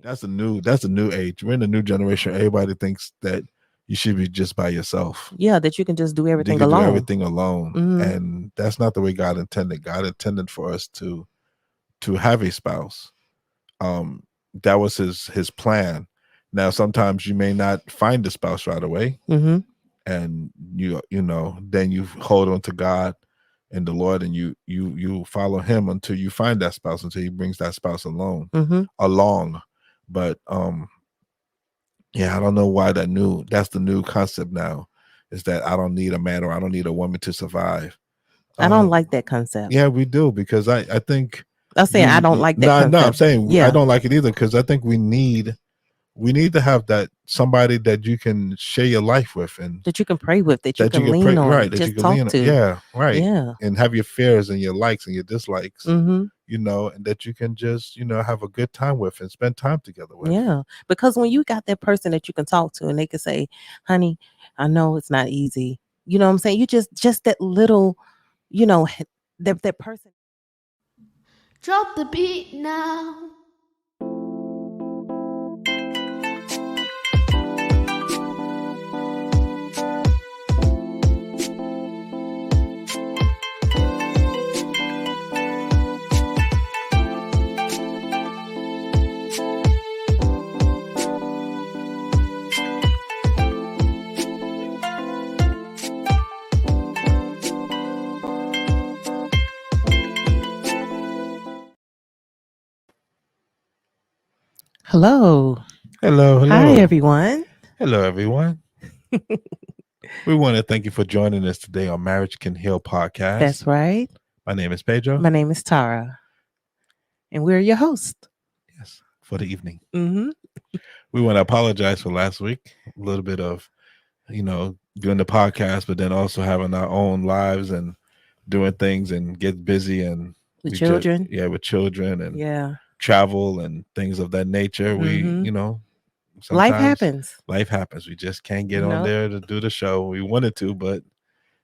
That's a new age. We're in a new generation. Everybody thinks that you should be just by yourself. Yeah, that you can just do You everything can do alone. everything alone, and that's not the way God intended. God intended for us to have a spouse. That was his plan. Now, sometimes you may not find a spouse right away, and then you hold on to God and the Lord, and you follow Him until you find that spouse, until He brings that spouse along. But yeah, I don't know why that's the new concept now, is that I don't need a man or I don't need a woman to survive. I don't like that concept. Yeah, we do, because I think I'm saying I don't like that concept. No, I'm saying Yeah. I don't like it either, because I think we need to have that somebody that you can share your life with, and that you can pray with, that you can lean on, right, that just you can talk lean to. on. Yeah, right. Yeah. And have your fears and your likes and your dislikes, and that you can just, have a good time with and spend time together with. Yeah. Because when you got that person that you can talk to and they can say, honey, I know it's not easy. You know what I'm saying? You just that little, that person. Drop the beat now. Hello. Hello. Hi, everyone. Hello, everyone. We want to thank you for joining us today on Marriage Can Heal podcast. That's right. My name is Pedro. My name is Tara. And we're your host. Yes, for the evening. We want to apologize for last week. A little bit of, doing the podcast, but then also having our own lives and doing things and get busy and with children. With children and travel and things of that nature. We, life happens. Life happens. We just can't get on there to do the show. We wanted to, but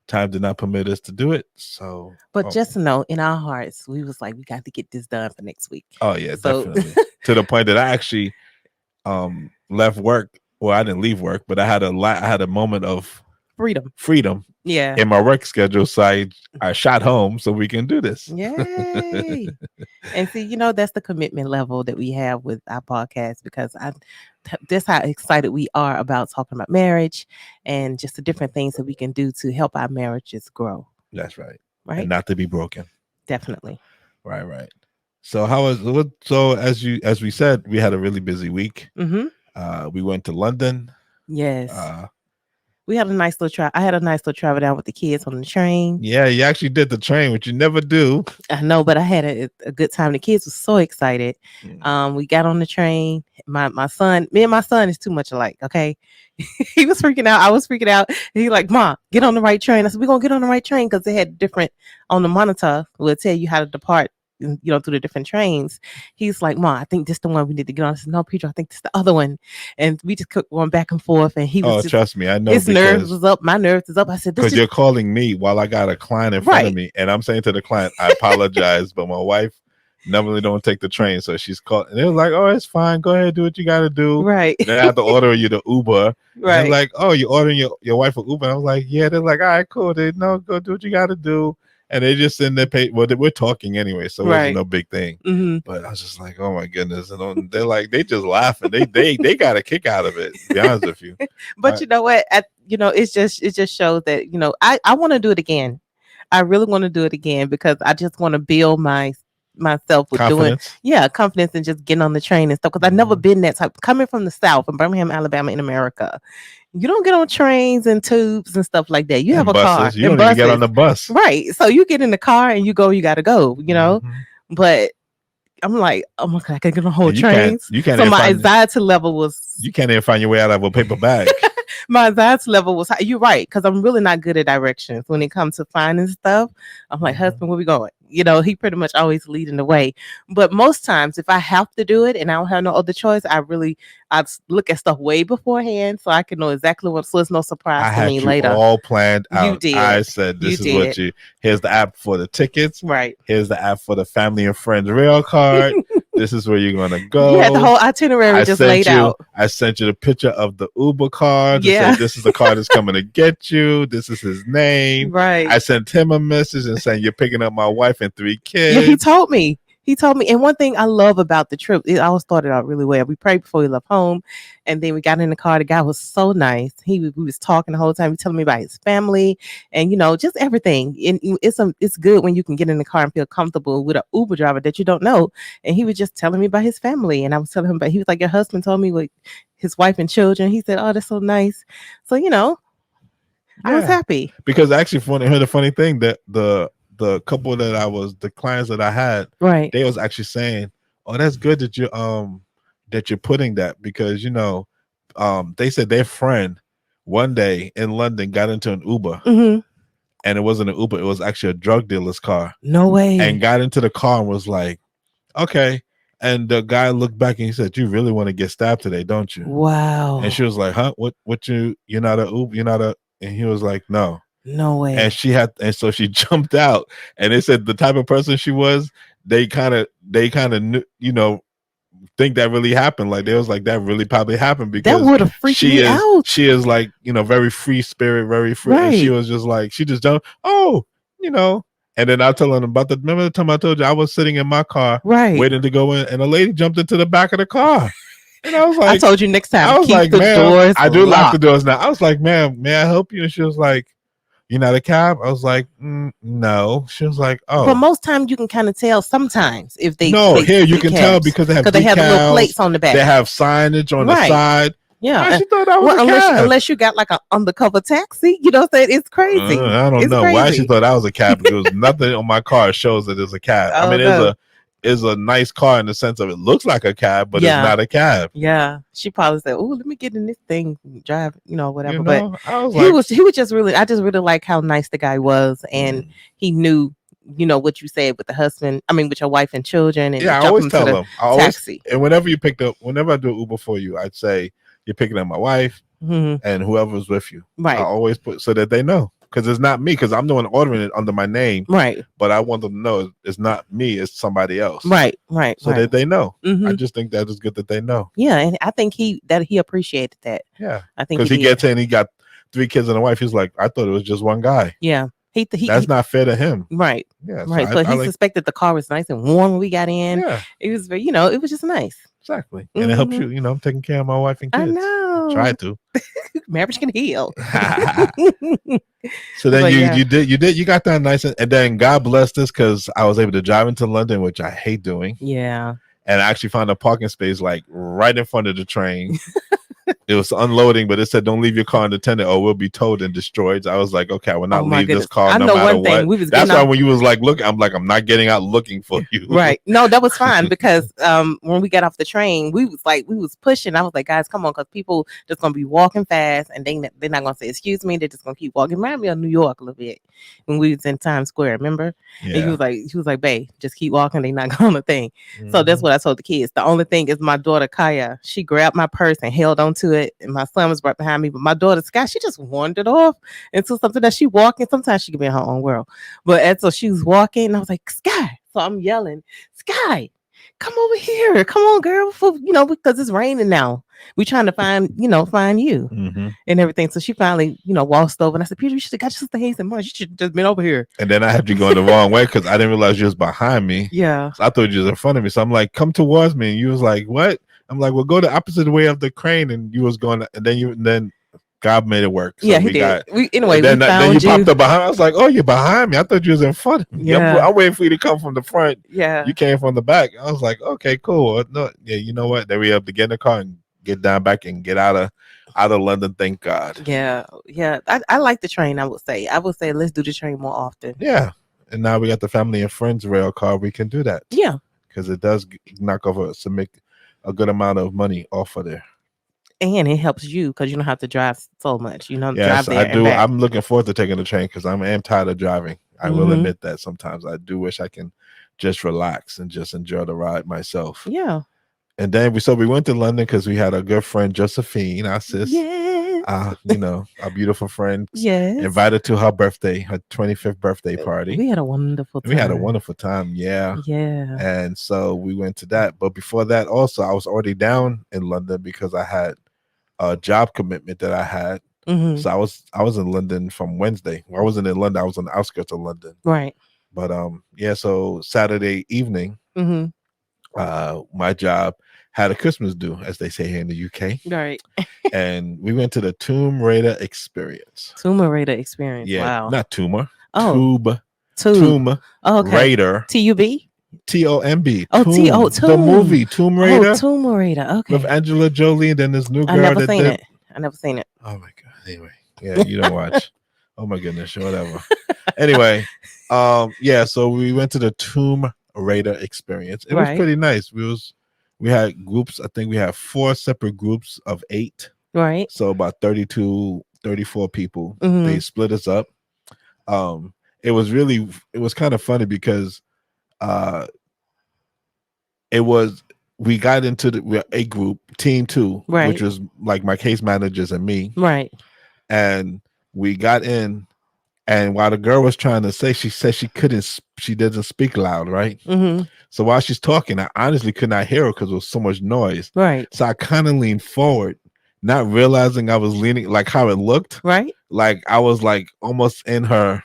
time did not permit us to do it. So, but just to know, in our hearts, we was like, we got to get this done for next week. Oh yeah, definitely. To the point that I actually left work. Well, I didn't leave work, but I had a moment of freedom. Yeah. In my work schedule, so I shot home so we can do this. Yay! And see, that's the commitment level that we have with our podcast, because that's how excited we are about talking about marriage and just the different things that we can do to help our marriages grow. That's right. Right. And not to be broken. Definitely. Right. So as we said, we had a really busy week. We went to London. Yes. We had a nice little travel. I had a nice little travel down with the kids on the train. Yeah, you actually did the train, which you never do. I know, but I had a good time. The kids were so excited. We got on the train. My son, me and my son is too much alike. Okay. He was freaking out. I was freaking out. He like, Mom, get on the right train. I said, we're going to get on the right train, because they had different on the monitor. Will tell you how to depart, through the different trains. He's like, Mom, I think this is the one we need to get on. I said, no, Pedro, I think this is the other one. And we just kept going back and forth. And he was trust me, I know. His nerves was up. My nerves is up. I said, because you're calling me while I got a client in front of me. And I'm saying to the client, I apologize, but my wife normally don't take the train. So she's called. And they was like, oh, it's fine. Go ahead, do what you got to do. Right. Then I have to order you the Uber. Right. And like, oh, you're ordering your wife an Uber. And I was like, yeah. They're like, all right, cool. They know, go do what you got to do. And they just in their pay. Well, we're talking anyway, so it wasn't no big thing. But I was just like, oh my goodness! And they're like, they just laughing. They got a kick out of it. To be honest with you. But you know what? It just shows that I want to do it again. I really want to do it again, because I just want to build myself with confidence. Confidence and just getting on the train and stuff. Because I've never been that type. Coming from the South, from Birmingham, Alabama, in America. You don't get on trains and tubes and stuff like that. You have a car. You don't even get on the bus. Right. So you get in the car and you got to go, But I'm like, oh my God, I can get on whole trains. You can't so my anxiety level was... You can't even find your way out of a paper bag. My anxiety level was high. You're right, because I'm really not good at directions when it comes to finding stuff. I'm like, husband, where we going? He pretty much always leading the way. But most times, if I have to do it and I don't have no other choice, I look at stuff way beforehand so I can know exactly what. So it's no surprise to me later. I had all planned out. You did. I said, this is what here's the app for the tickets. Right. Here's the app for the family and friends rail card. This is where you're gonna go. You had the whole itinerary just laid out. I sent you the picture of the Uber car to say this is the car that's coming to get you. This is his name. Right. I sent him a message and saying you're picking up my wife and 3 kids. Yeah, he told me. And one thing I love about the trip, it all started out really well. We prayed before we left home, and then we got in the car. The guy was so nice. We was talking the whole time. He telling me about his family and just everything. And it's good when you can get in the car and feel comfortable with an Uber driver that you don't know. And he was just telling me about his family, and I was telling him about. He was like, "Your husband told me with his wife and children." He said, "Oh, that's so nice." So I was happy because actually, the funny thing that the couple the clients that I had, right, they was actually saying, "Oh, that's good that you're putting that," because they said their friend one day in London got into an Uber, and it wasn't an Uber, it was actually a drug dealer's car. No way. And got into the car and was like, "Okay." And the guy looked back and he said, "You really want to get stabbed today, don't you?" Wow. And she was like, "Huh? What you're not a Uber, you're not a," and he was like, "No." No way. And so she jumped out, and they said the type of person she was, they kind of knew, think that really happened. Like they was like, that really probably happened because that would have freaked me out. She is like, very free spirit, very free. Right. And she was just like, she just jumped, and then I told them remember the time I told you I was sitting in my car, right, waiting to go in, and a lady jumped into the back of the car. And I was like, I told you next time, I was keep like, the doors I do locked. lock the doors now. I was like, "Ma'am, may I help you?" And she was like, "You're not a cab?" I was like, "No." She was like, "Oh." But most times you can kind of tell sometimes if they here you can tell because they have the little plates on the back. They have signage on the side. Yeah. She thought that was a cab. Unless you got like an undercover taxi, it's crazy. I don't know why she thought I was a cab. There was nothing on my car shows that it's a cab. I mean, it's a nice car in the sense of it looks like a cab, but it's not a cab. Yeah, she probably said, "Oh, let me get in this thing, drive, whatever." But I was he was just really. I just really like how nice the guy was, and he knew, what you said with the husband. I mean, with your wife and children. And I always tell them. Taxi. And whenever I do Uber for you, I'd say you're picking up my wife and whoever's with you. Right. I always put so that they know. Because it's not me, because I'm the one ordering it under my name. Right. But I want them to know it's not me, it's somebody else. Right. So that they know. I just think that is good that they know. Yeah, and I think he appreciated that. Yeah. I think because he gets in, he got 3 kids and a wife. He's like, I thought it was just one guy. Yeah. That's not fair to him. Right. Yeah. Right. So he suspected the car was nice and warm when we got in. Yeah. It was very, it was just nice. Exactly. And it helps you, I'm taking care of my wife and kids. I know. Try to. Marriage can heal. So then you got that nice, and then God blessed us because I was able to drive into London, which I hate doing. Yeah. And I actually found a parking space like right in front of the train. It was unloading, but it said, "Don't leave your car unattended or we'll be towed and destroyed." So I was like, "Okay, I will not leave this car no matter what." That's why when you was like, "Look," I'm like, "I'm not getting out looking for you." Right? No, that was fine because when we got off the train, we was pushing. I was like, "Guys, come on," because people just gonna be walking fast and they're not gonna say excuse me. They're just gonna keep walking. Remind me of New York a little bit when we was in Times Square. Remember? Yeah. And he was like, "Babe, just keep walking. They not gonna think." So that's what I told the kids. The only thing is my daughter Kaya, she grabbed my purse and held onto it, and my son was right behind me. But my daughter Sky, she just wandered off into something that she walking. Sometimes she can be in her own world, but so she was walking, and I was like, "Sky!" So I'm yelling, "Sky, come over here! Come on, girl!" Because it's raining now. We trying to find you and everything. So she finally, waltzed over, and I said, "Peter, you should have got your sister." He said, "Mom, you should have just been over here." And then I had you going the wrong way because I didn't realize you was behind me. Yeah. So I thought you was in front of me. So I'm like, "Come towards me." And you was like, "What?" I'm like, "Well, go the opposite way of the crane." And you was going, and then God made it work. So yeah, he did. Then you popped up behind. I was like, "Oh, you're behind me." I thought you was in front of me. Yeah. I'm waiting for you to come from the front. Yeah. You came from the back. I was like, "Okay, cool." No, yeah, you know what? Then we have to get in the car and get down back and get out of London. Thank God. Yeah. I like the train. I would say let's do the train more often. Yeah. And now we got the family and friends rail car. We can do that. Yeah. Because it does knock off a good amount of money off of there. And it helps you because you don't have to drive so much. Yes, drive there I do. I'm looking forward to taking the train because I am tired of driving. I will admit that sometimes I do wish I can just relax and just enjoy the ride myself. Yeah. And then we went to London because we had a good friend, Josephine, our sis. Yes. Yes. Our beautiful friend Yes. invited to her birthday, her 25th birthday party. We had a wonderful time. We had a wonderful time. Yeah. Yeah. And so we went to that. But before that, also, I was already down in London because I had a job commitment that I had. Mm-hmm. So I was in London from Wednesday. Well, I wasn't in London. I was on the outskirts of London. Right. But so Saturday evening, Mm-hmm. my job had a Christmas do, as they say here in the UK. Right. And we went to the Tomb Raider experience. Tomb Raider experience. Yeah, Wow. not tumor. Oh. Tomb okay. Raider. TUB. TOMB. Oh, Tomb. The movie Tomb Raider. Oh, Tomb Raider. Okay. With Angela Jolie and then this new girl. I never seen it. Oh my god. Anyway, yeah, you don't watch. Oh my goodness, whatever. Anyway, so we went to the Tomb Raider experience. It was pretty nice. We had groups. I think we had 4 separate groups of 8. Right. So about 32, 34 people. Mm-hmm. They split us up. It was kind of funny because we got into a group, team 2, right, which was like my case managers and me. Right. And we got in, and while the girl was trying to say, she said she doesn't speak loud, right? Mm-hmm. So while she's talking, I honestly could not hear her because there was so much noise. Right. So I kind of leaned forward, not realizing I was leaning, like how it looked. Right. Like I was like almost in her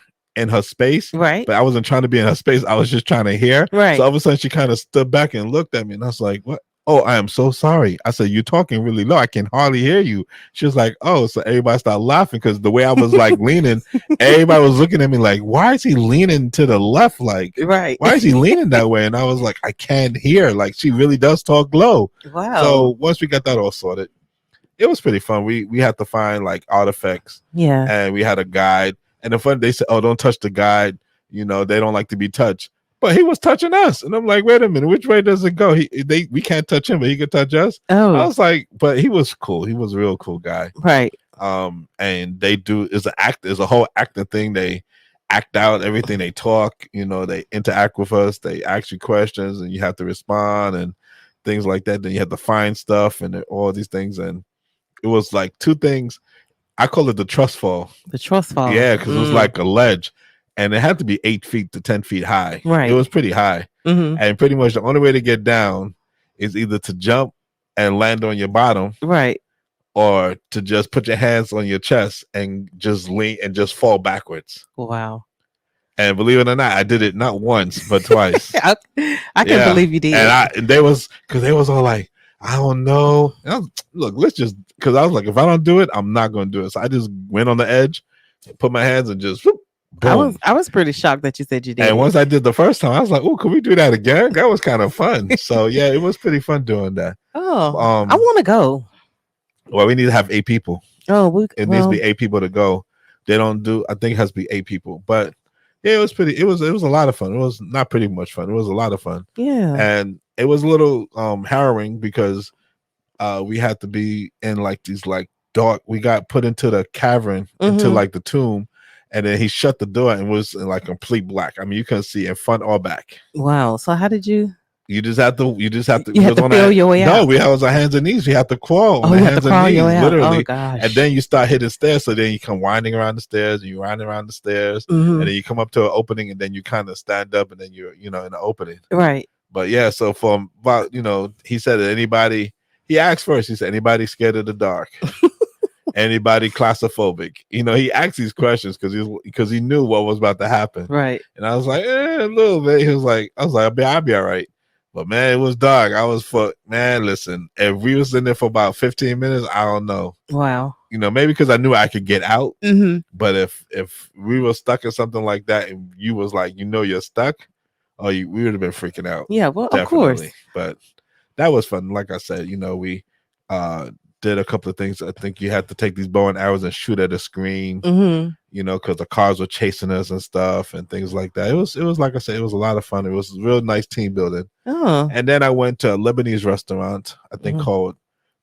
space. Right. But I wasn't trying to be in her space. I was just trying to hear. Right. So all of a sudden she kind of stood back and looked at me, and I was like, what? Oh, I am so sorry. I said, you're talking really low. I can hardly hear you. She was like, oh, so everybody started laughing because the way I was like leaning, everybody was looking at me like, why is he leaning to the left? Like, right. Why is he leaning that way? And I was like, I can't hear. Like, she really does talk low. Wow. So once we got that all sorted, it was pretty fun. We had to find like artifacts. Yeah. And we had a guide. And the fun, they said, oh, don't touch the guide. They don't like to be touched. But he was touching us, and I'm like, wait a minute, which way does it go? We can't touch him, but he could touch us. Oh, I was like, but he was cool. He was a real cool guy. Right. And they do is a whole acting thing. They act out everything they talk. They interact with us. They ask you questions, and you have to respond and things like that. Then you have to find stuff and all these things. And it was like 2 things. I call it the trust fall. The trust fall. Yeah, because it was like a ledge. And it had to be 8 feet to 10 feet high. Right. It was pretty high. Mm-hmm. And pretty much the only way to get down is either to jump and land on your bottom. Right. Or to just put your hands on your chest and just lean and just fall backwards. Wow. And believe it or not, I did it not once, but twice. I can believe you did. And they was all like, I don't know. Look, let's just, because I was like, if I don't do it, I'm not going to do it. So I just went on the edge, put my hands and just whoop. Boom. I was pretty shocked that you said you did. And once I did the first time, I was like, "Oh, can we do that again?" That was kind of fun. So yeah, it was pretty fun doing that. Oh, I want to go. Well, we need to have 8 people. Oh, it needs to be 8 people to go. They don't do. I think it has to be 8 people. But yeah, it was pretty. It was a lot of fun. It was not pretty much fun. It was a lot of fun. Yeah. And it was a little harrowing because we had to be in like these like dark. We got put into the cavern, into like the tomb. And then he shut the door and was in like complete black. I mean, you couldn't see in front or back. Wow. So how did you? You just have to. You had to feel your way out. No, we was our hands and knees. We had to crawl on our hands and knees, literally. Oh gosh. And then you start hitting stairs. So then you come winding around the stairs, and you wind around the stairs, and then you come up to an opening, and then you kind of stand up, and then you're in the opening. Right. But yeah, so from about he said that anybody. He asked first. He said anybody scared of the dark. Anybody claustrophobic? He asked these questions because he knew what was about to happen. Right. And I was like, a little bit. He was like, I'll be all right. But man, it was dark. Listen, if we was in there for about 15 minutes, I don't know. Wow. Maybe because I knew I could get out. Mm-hmm. But if we were stuck in something like that and you was like, you're stuck, we would have been freaking out. Yeah, well, definitely. Of course. But that was fun. Like I said, we did a couple of things. I think you had to take these bow and arrows and shoot at a screen, because the cars were chasing us and stuff and things like that. It was like I said, it was a lot of fun. It was real nice team building. Oh. And then I went to a Lebanese restaurant, I think called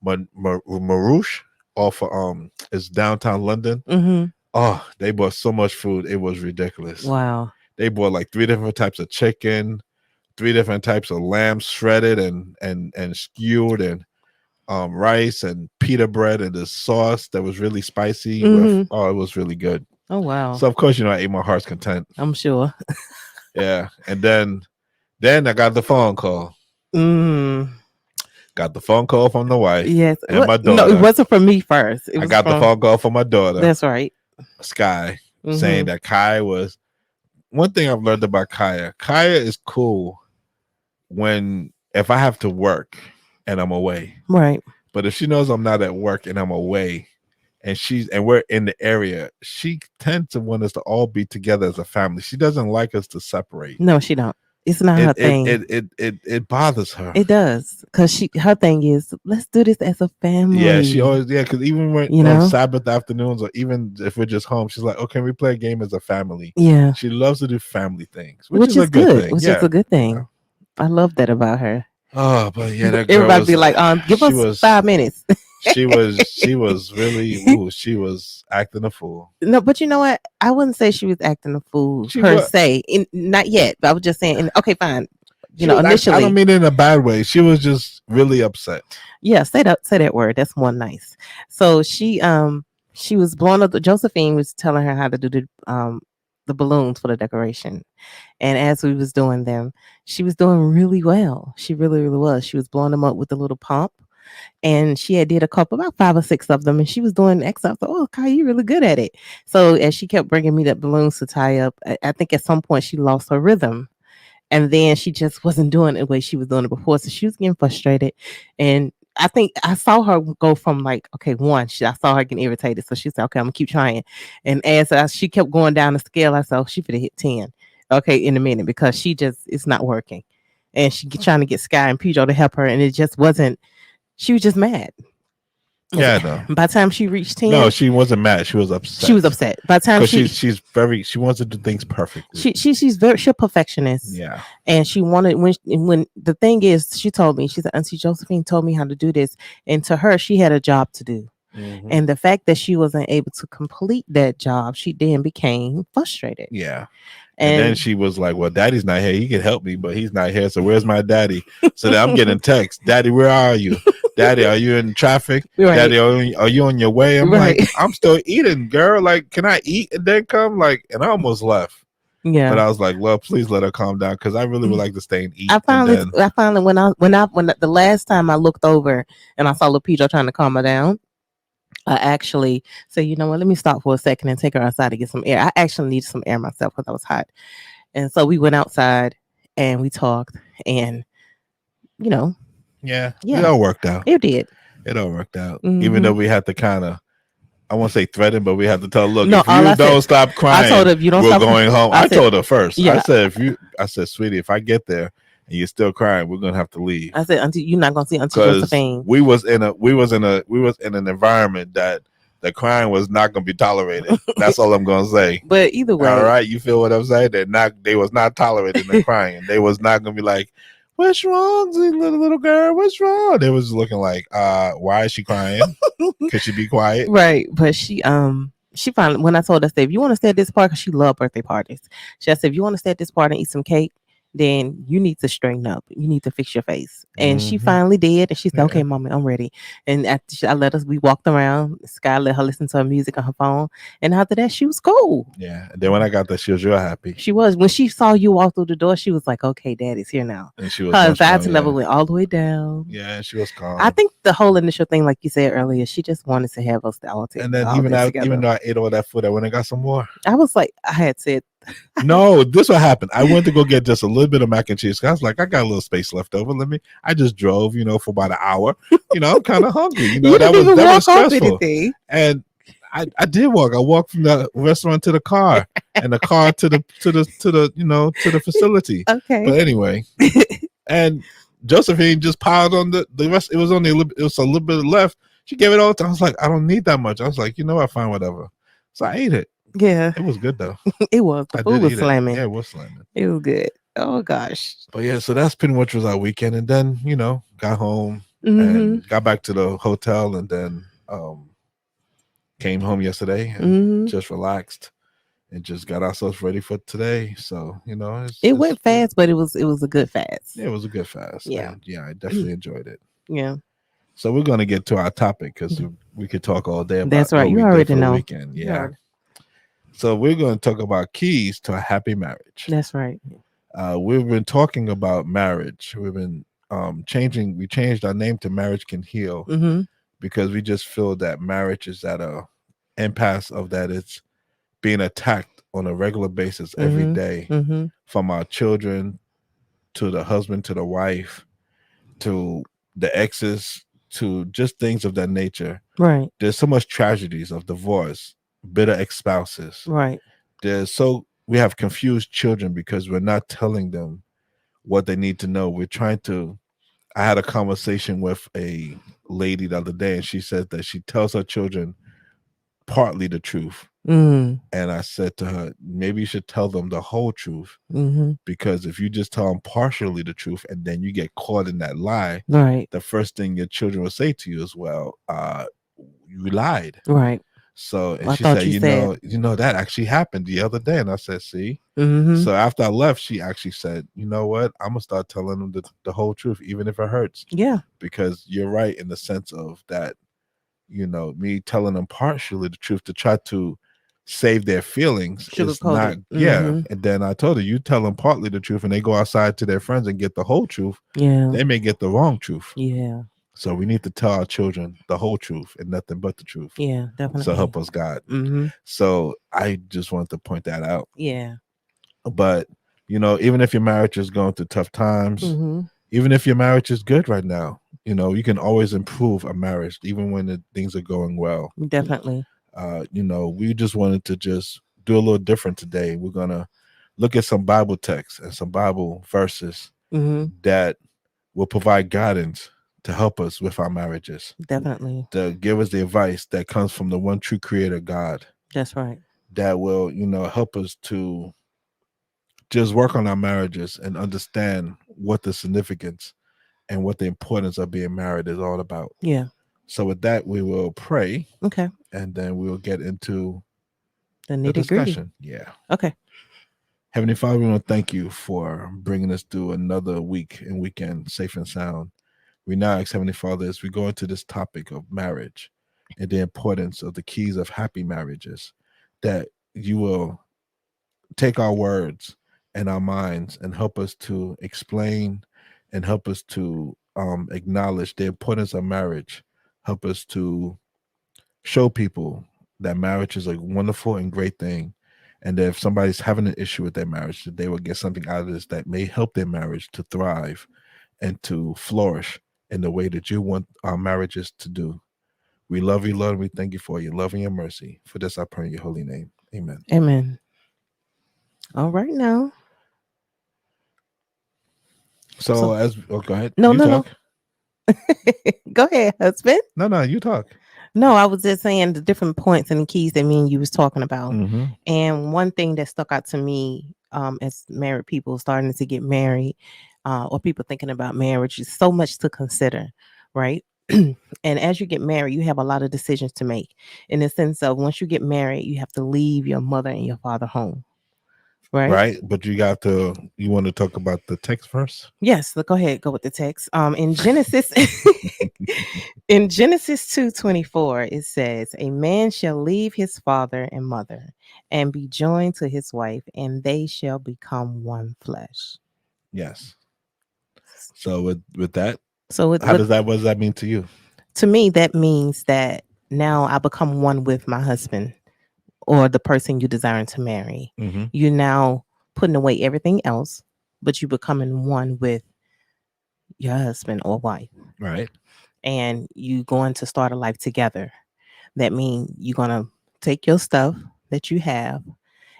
Marouche, off of it's downtown London. Mm-hmm. Oh, they bought so much food, it was ridiculous. Wow. They bought like 3 different types of chicken, 3 different types of lamb shredded and skewered, and rice and pita bread and the sauce that was really spicy. Mhm. Oh, it was really good. Oh wow. So of course, I ate my heart's content. I'm sure. Yeah, and then I got the phone call. Mm. Got the phone call from the wife. Yes. And my No, daughter. it wasn't from me first. It I was got the from. phone call from my daughter. That's right. Sky, saying that Kaya was. One thing I've learned about Kaya is cool if I have to work and I'm away. Right. But if she knows I'm not at work and I'm away, and we're in the area, she tends to want us to all be together as a family. She doesn't like us to separate. No, she don't. It's not her thing. It bothers her. It does, because her thing is, let's do this as a family. Yeah, she always because even when on Sabbath afternoons or even if we're just home, she's like, "Oh, can we play a game as a family?" Yeah, she loves to do family things, which is a good thing. Which is a good thing. I love that about her. Oh, but yeah, that girl everybody be like, give us 5 minutes. she was really she was acting a fool. No, but you know what? I wouldn't say she was acting a fool se. Not yet, but I was just saying, okay, fine. Initially, I don't mean it in a bad way. She was just really upset. Yeah, say that word. That's more nice. So she was blowing up. Josephine was telling her how to do the balloons for the decoration, and as we was doing them, she was doing really well. She really, really was. She was blowing them up with the little pump, and she had did about 5 or 6 of them, and she was doing excellent. I thought, oh, Kai, you're really good at it. So as she kept bringing me the balloons to tie up, I think at some point she lost her rhythm. And then she just wasn't doing it the way she was doing it before. So she was getting frustrated. And I think I saw her go from like, okay, 1, I saw her getting irritated. So she said, okay, I'm gonna keep trying. And as she kept going down the scale, I said, oh, she finna hit 10. Okay, in a minute, because it's not working. And she trying to get Sky and Pedro to help her. And it just wasn't, she was just mad. Yeah, no. By the time she reached 10, no, she wasn't mad. She was upset. She was upset. By the time she wants to do things perfectly. She's a perfectionist. Yeah, and she wanted when the thing is, she told me, she said, Auntie Josephine told me how to do this, and to her, she had a job to do, and the fact that she wasn't able to complete that job, she then became frustrated. Yeah. And then she was like, well, Daddy's not here. He can help me, but he's not here. So where's my daddy? So then I'm getting texts. Daddy, where are you? Daddy, are you in traffic? Right. Daddy, are you on your way? I'm like, I'm still eating, girl. Like, can I eat and then come? Like, and I almost left. Yeah. But I was like, well, please let her calm down, because I really would like to stay and eat. I finally when the last time I looked over and I saw little Pedro trying to calm her down, I actually said, you know what, let me stop for a second and take her outside to get some air. I actually needed some air myself because I was hot. And so we went outside and we talked, and yeah, it all worked out. It did. It all worked out. Even though we had to kind of, I won't say threaten, but we had to tell her, look, if you don't stop crying, I told her, if you don't stop going home. I told her first. Yeah. I said, sweetie, if I get there and you're still crying, we're gonna have to leave. I said, Auntie, you're not gonna see Auntie Josephine. We was in an environment that the crying was not gonna be tolerated. That's all I'm gonna say. But either way, all right, you feel what I'm saying? They was not tolerating the crying. They was not gonna be like, what's wrong, little girl? What's wrong? They was looking like, why is she crying? Could she be quiet? Right. But she finally, when I told her, if you want to stay at this park, because she loved birthday parties, she said, if you want to stay at this party and eat some cake, then you need to straighten up. You need to fix your face. And she finally did. And she said, okay, Mommy, I'm ready. And after we walked around, Sky let her listen to her music on her phone. And after that, she was cool. Yeah. And then when I got there, she was real happy. She was. When she saw you walk through the door, she was like, okay, Daddy's here now. And she was. Her anxiety level went all the way down. Yeah, she was calm. I think the whole initial thing, like you said earlier, she just wanted to have us all together. And then even though I ate all that food, I went and got some more. I was like, I had said, no, this what happened. I went to go get just a little bit of mac and cheese. I was like, I got a little space left over. I just drove, for about an hour. I'm kind of hungry. That was stressful. And I did walk. I walked from the restaurant to the car, and the car to the facility. Okay. But anyway, and Josephine just piled on the rest. It was a little bit left. She gave it all to. I was like, I don't need that much. I was like, what, fine, whatever. So I ate it. Yeah, it was good though. It was. The food was slamming. Yeah, it was slamming. It was good. Oh gosh. But yeah, so that's pretty much was our weekend, and then got home and got back to the hotel, and then came home yesterday and just relaxed and just got ourselves ready for today. So it went fast, but it was a good fast. Yeah, it was a good fast. Yeah, I definitely enjoyed it. Yeah. So we're going to get to our topic because we could talk all day about That's right. what You we did already for the know. weekend. You Yeah. already- So we're going to talk about keys to a happy marriage. That's right. We've been talking about marriage. We've been changing. We changed our name to Marriage Can Heal Mm-hmm. because we just feel that marriage is at a impasse of that it's being attacked on a regular basis every day, Mm-hmm. from our children to the husband to the wife to the exes to just things of that nature. Right. There's so much tragedies of divorce, bitter ex-spouses. Right. We have confused children because we're not telling them what they need to know. I had a conversation with a lady the other day, and she said that she tells her children partly the truth. Mm. And I said to her, maybe you should tell them the whole truth, Mm-hmm. because if you just tell them partially the truth and then you get caught in that lie, Right. the first thing your children will say to you is, well, you lied. Right. So, and I she thought said, you said. that actually happened the other day. And I said, see. Mm-hmm. So after I left, she actually said, you know what? I'm gonna start telling them the whole truth, even if it hurts. Yeah. Because you're right in the sense of that, me telling them partially the truth to try to save their feelings is Sugarcoat not, it. yeah. Mm-hmm. And then I told her, you tell them partly the truth and they go outside to their friends and get the whole truth, Yeah. they may get the wrong truth. Yeah. So we need to tell our children the whole truth and nothing but the truth. Yeah. Definitely. So help us God. Mm-hmm. So I just wanted to point that out. Yeah. But even if your marriage is going through tough times, Mm-hmm. even if your marriage is good right now, you can always improve a marriage, even when things are going well. Definitely. We just wanted to just do a little different today. We're gonna look at some Bible texts and some Bible verses Mm-hmm. that will provide guidance to help us with our marriages, Definitely. to give us the advice that comes from the one true Creator God, That's right. that will help us to just work on our marriages and understand what the significance and what the importance of being married is all about. Yeah. So with that, we will pray, Okay. and then we'll get into The the nitty gritty. discussion. Yeah. Okay. Heavenly Father, we want to thank you for bringing us through another week and weekend safe and sound. We now ask, Heavenly Father, as we go into this topic of marriage and the importance of the keys of happy marriages, that you will take our words and our minds and help us to explain and help us to acknowledge the importance of marriage. Help us to show people that marriage is a wonderful and great thing, and that if somebody's having an issue with their marriage, that they will get something out of this that may help their marriage to thrive and to flourish in the way that you want our marriages to do. We love you, Lord, and we thank you for your love and your mercy. For this I pray in your holy name. Amen. Amen. All right now. So go ahead. No, You no, talk. no. Go ahead, husband. No, you talk. No, I was just saying the different points and the keys that me and you was talking about. Mm-hmm. And one thing that stuck out to me, as married people starting to get married, or people thinking about marriage, is so much to consider, right? And as you get married, you have a lot of decisions to make, in the sense of once you get married, you have to leave your mother and your father home. Right. But you want to talk about the text first? Yes, go ahead, go with the text. In Genesis in Genesis 2:24, it says, "A man shall leave his father and mother and be joined to his wife, and they shall become one flesh." Yes. So with that, So what does that mean to you? To me, that means that now I become one with my husband or the person you desiring to marry. Mm-hmm. You're now putting away everything else, but you becoming one with your husband or wife. Right. And you going to start a life together. That means you're going to take your stuff that you have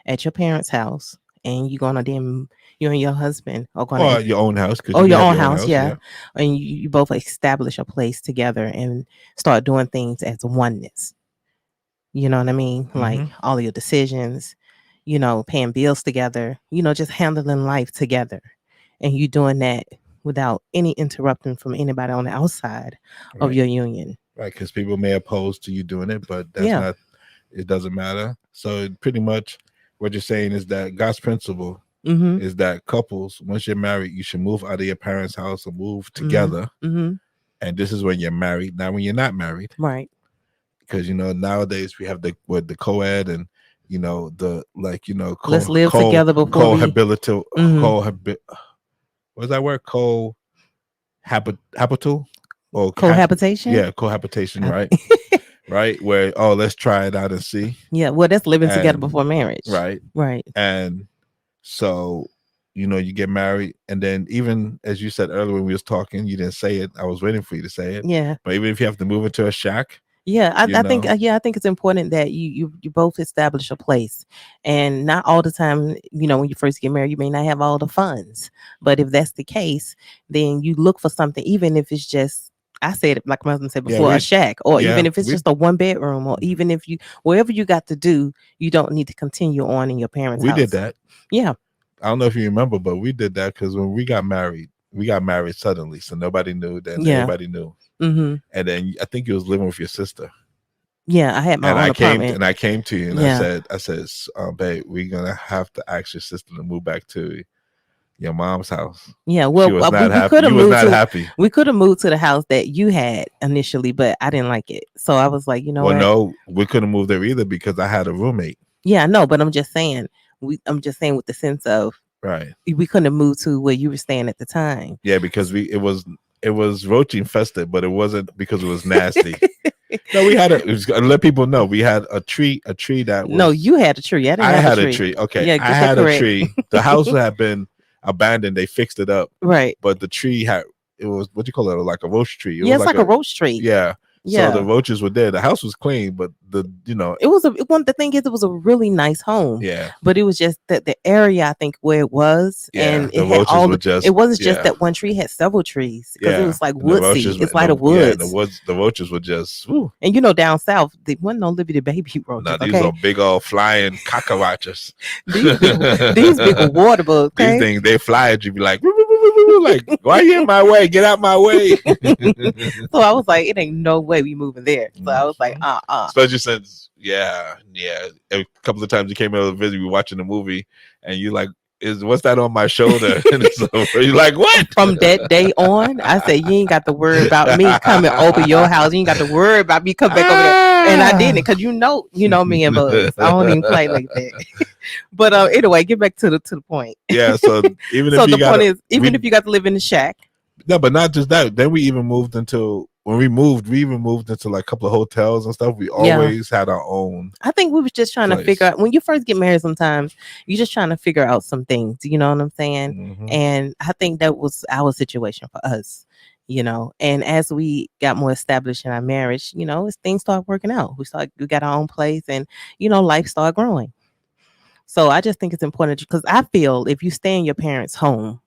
at your parents' house, and you're going to then, you and your husband are going Or to, your own house. oh, your own house, yeah. And you both establish a place together and start doing things as a oneness. You know what I mean? Like all of your decisions, paying bills together, just handling life together. And you doing that without any interrupting from anybody on the outside of your union. Right, because people may oppose to you doing it, but that's not, it doesn't matter. So pretty much what you're saying is that God's principle is that couples, once you're married, you should move out of your parents' house and move together and this is when you're married. Now, when you're not married, Right. because nowadays we have the co-ed and the Let's live together before we. cohabitative Mhm. what's that word, habitual or Cohabitation. cohabitation, I- right? Right, where let's try it out and see. yeah. Well, that's living together And before marriage. right, Right. and so you get married, and then even as you said earlier when we was talking, you didn't say it. I was waiting for you to say it. Yeah. But even if you have to move into a shack, Yeah, you I think know, I think it's important that you both establish a place, and not all the time. When you first get married, you may not have all the funds, but if that's the case, then you look for something, even if it's just. I said it like my husband said yeah, before, a shack, or even if it's we just a 1 bedroom, or even if you wherever you got to do, you don't need to continue on in your parents' house. did that. Yeah, I don't know if you remember, but we did that because when we got married suddenly, so nobody knew. Then yeah, everybody knew, mm-hmm. and then I think you was living with your sister. Yeah. I had my And own apartment. I came to you and Yeah. I said, babe, we're gonna have to ask your sister to move back to your mom's house. Yeah, She well, was not we happy. could have You was moved not happy. we could have moved to the house that you had initially, but I didn't like it. So I was like, you know Well, what? no, we couldn't move there either because I had a roommate. Yeah, no, but I'm just saying, I'm just saying with the sense of Right. we couldn't have moved to where you were staying at the time. Yeah, because it was roach infested, but it wasn't because it was nasty. No, we had let people know we had a tree that was. No, you had a tree. I didn't I have had a a tree. tree. Okay, Yeah, I get that had a correct. tree. The house had been abandoned. They fixed it up, Right. but the tree it was, what do you call it? Like a roach tree. It Yeah, was it's like a roach tree. Yeah. Yeah. So the roaches were there. The house was clean, but it was the thing is it was a really nice home. Yeah. But it was just that the area, I think, where it was, and the it had roaches all were just. It wasn't just that one tree; it had several trees because it was like woodsy. It's like the woods. Yeah, the roaches were just. Whew. And down south, they wasn't no Liberty Baby roaches. No, these are big old flying cockroaches. these big water bugs. Okay? These things, they fly at you, be like, woo, woo, woo, woo, woo, like, why are you in my way? Get out my way. So I was like, it ain't no way we moving there. So I was like, Especially since, yeah. A couple of times you came over to visit, we were watching the movie, and you like, what's that on my shoulder? And so you're like, what? From that day on, I said, you ain't got to worry about me coming over your house. You ain't got to worry about me coming back over there. And I didn't, because you know me and bugs. I don't even play like that. But anyway, get back to the point. Yeah. So even if you got to live in the shack. No, but not just that. Then we even moved into like a couple of hotels and stuff. We always had our own. I think we was just trying to figure out, when you first get married, sometimes you're just trying to figure out some things. You know what I'm saying? Mm-hmm. And I think that was our situation for us. And as we got more established in our marriage, as things started working out, we got our own place, and life started growing. So I just think it's important, because I feel if you stay in your parents' home,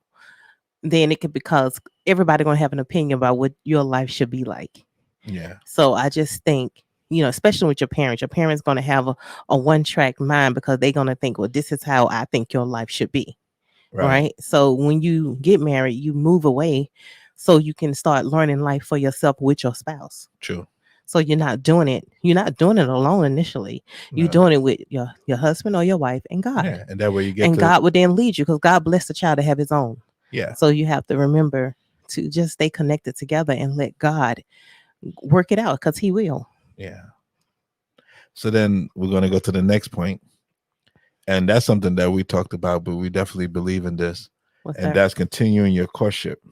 then it could, because everybody gonna have an opinion about what your life should be like. Yeah. So I just think, especially with your parents gonna have a one-track mind, because they're gonna think, well, this is how I think your life should be. Right. So when you get married, you move away so you can start learning life for yourself with your spouse. True. So you're not doing it alone initially. You're doing it with your husband or your wife and God. Yeah, and that way you get. And God would then lead you, because God blessed the child to have his own. Yeah. So you have to remember to just stay connected together and let God work it out, because he will. Yeah. So then we're going to go to the next point. And that's something that we talked about, but we definitely believe in this. That's continuing your courtship.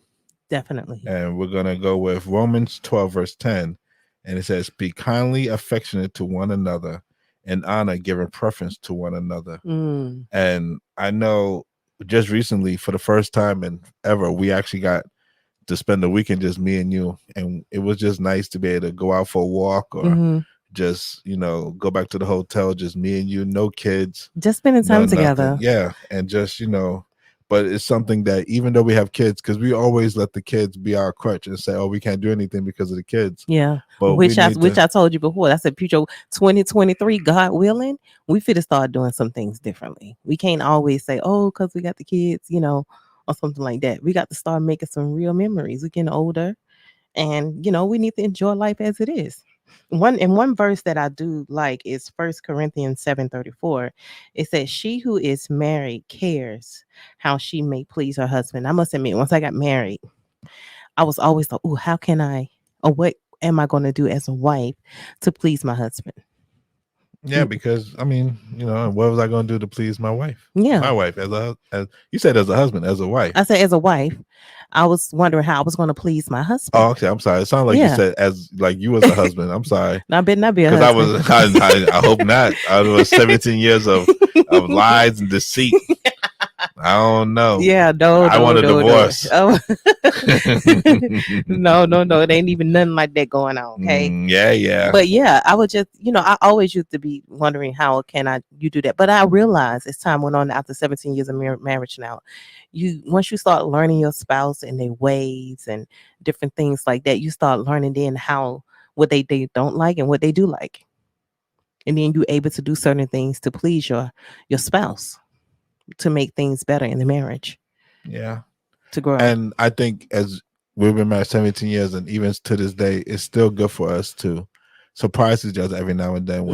Definitely. And we're going to go with Romans 12, verse 10. And it says, be kindly affectionate to one another, and honor, giving preference to one another. Mm. And I know just recently, for the first time in ever, we actually got to spend the weekend, just me and you. And it was just nice to be able to go out for a walk, or just, go back to the hotel, just me and you, no kids. Just spending time together. Nothing. Yeah. And just, but it's something that even though we have kids, because we always let the kids be our crutch and say, oh, we can't do anything because of the kids. Yeah. But which I told you before. I said, future 2023, God willing, we fit to start doing some things differently. We can't always say, oh, because we got the kids, or something like that. We got to start making some real memories. We're getting older, and we need to enjoy life as it is. One verse that I do like is 1 Corinthians 7:34. It says, she who is married cares how she may please her husband. I must admit, once I got married, I was always like, oh, how can I or what am I going to do as a wife to please my husband? Yeah, because I mean, what was I going to do to please my wife? Yeah. My wife as you said, as a husband, as a wife. I said as a wife, I was wondering how I was going to please my husband. Oh, okay. I'm sorry. It sounded like you said as like you was a husband. I'm sorry. I better not be a because husband. I hope not. I was 17 years of lies and deceit. I don't know. Yeah, I want a divorce. Oh. No. It ain't even nothing like that going on. Okay. Yeah. But yeah, I would just, I always used to be wondering how can you do that. But I realized as time went on after 17 years of marriage now, once you start learning your spouse and their ways and different things like that, you start learning then what they don't like and what they do like. And then you're able to do certain things to please your spouse, to make things better in the marriage. Yeah. To grow. And I think as we've been married 17 years and even to this day, it's still good for us to surprise each other every now and then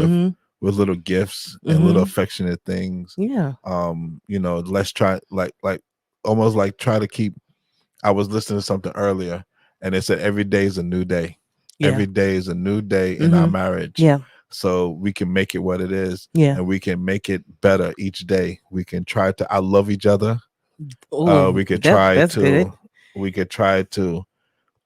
with little gifts and little affectionate things. Yeah. Let's try like almost like try to keep. I was listening to something earlier and it said every day is a new day. Yeah. Every day is a new day in our marriage. Yeah. So we can make it what it is. Yeah. And we can make it better each day. We can try to love each other. Ooh, we could try to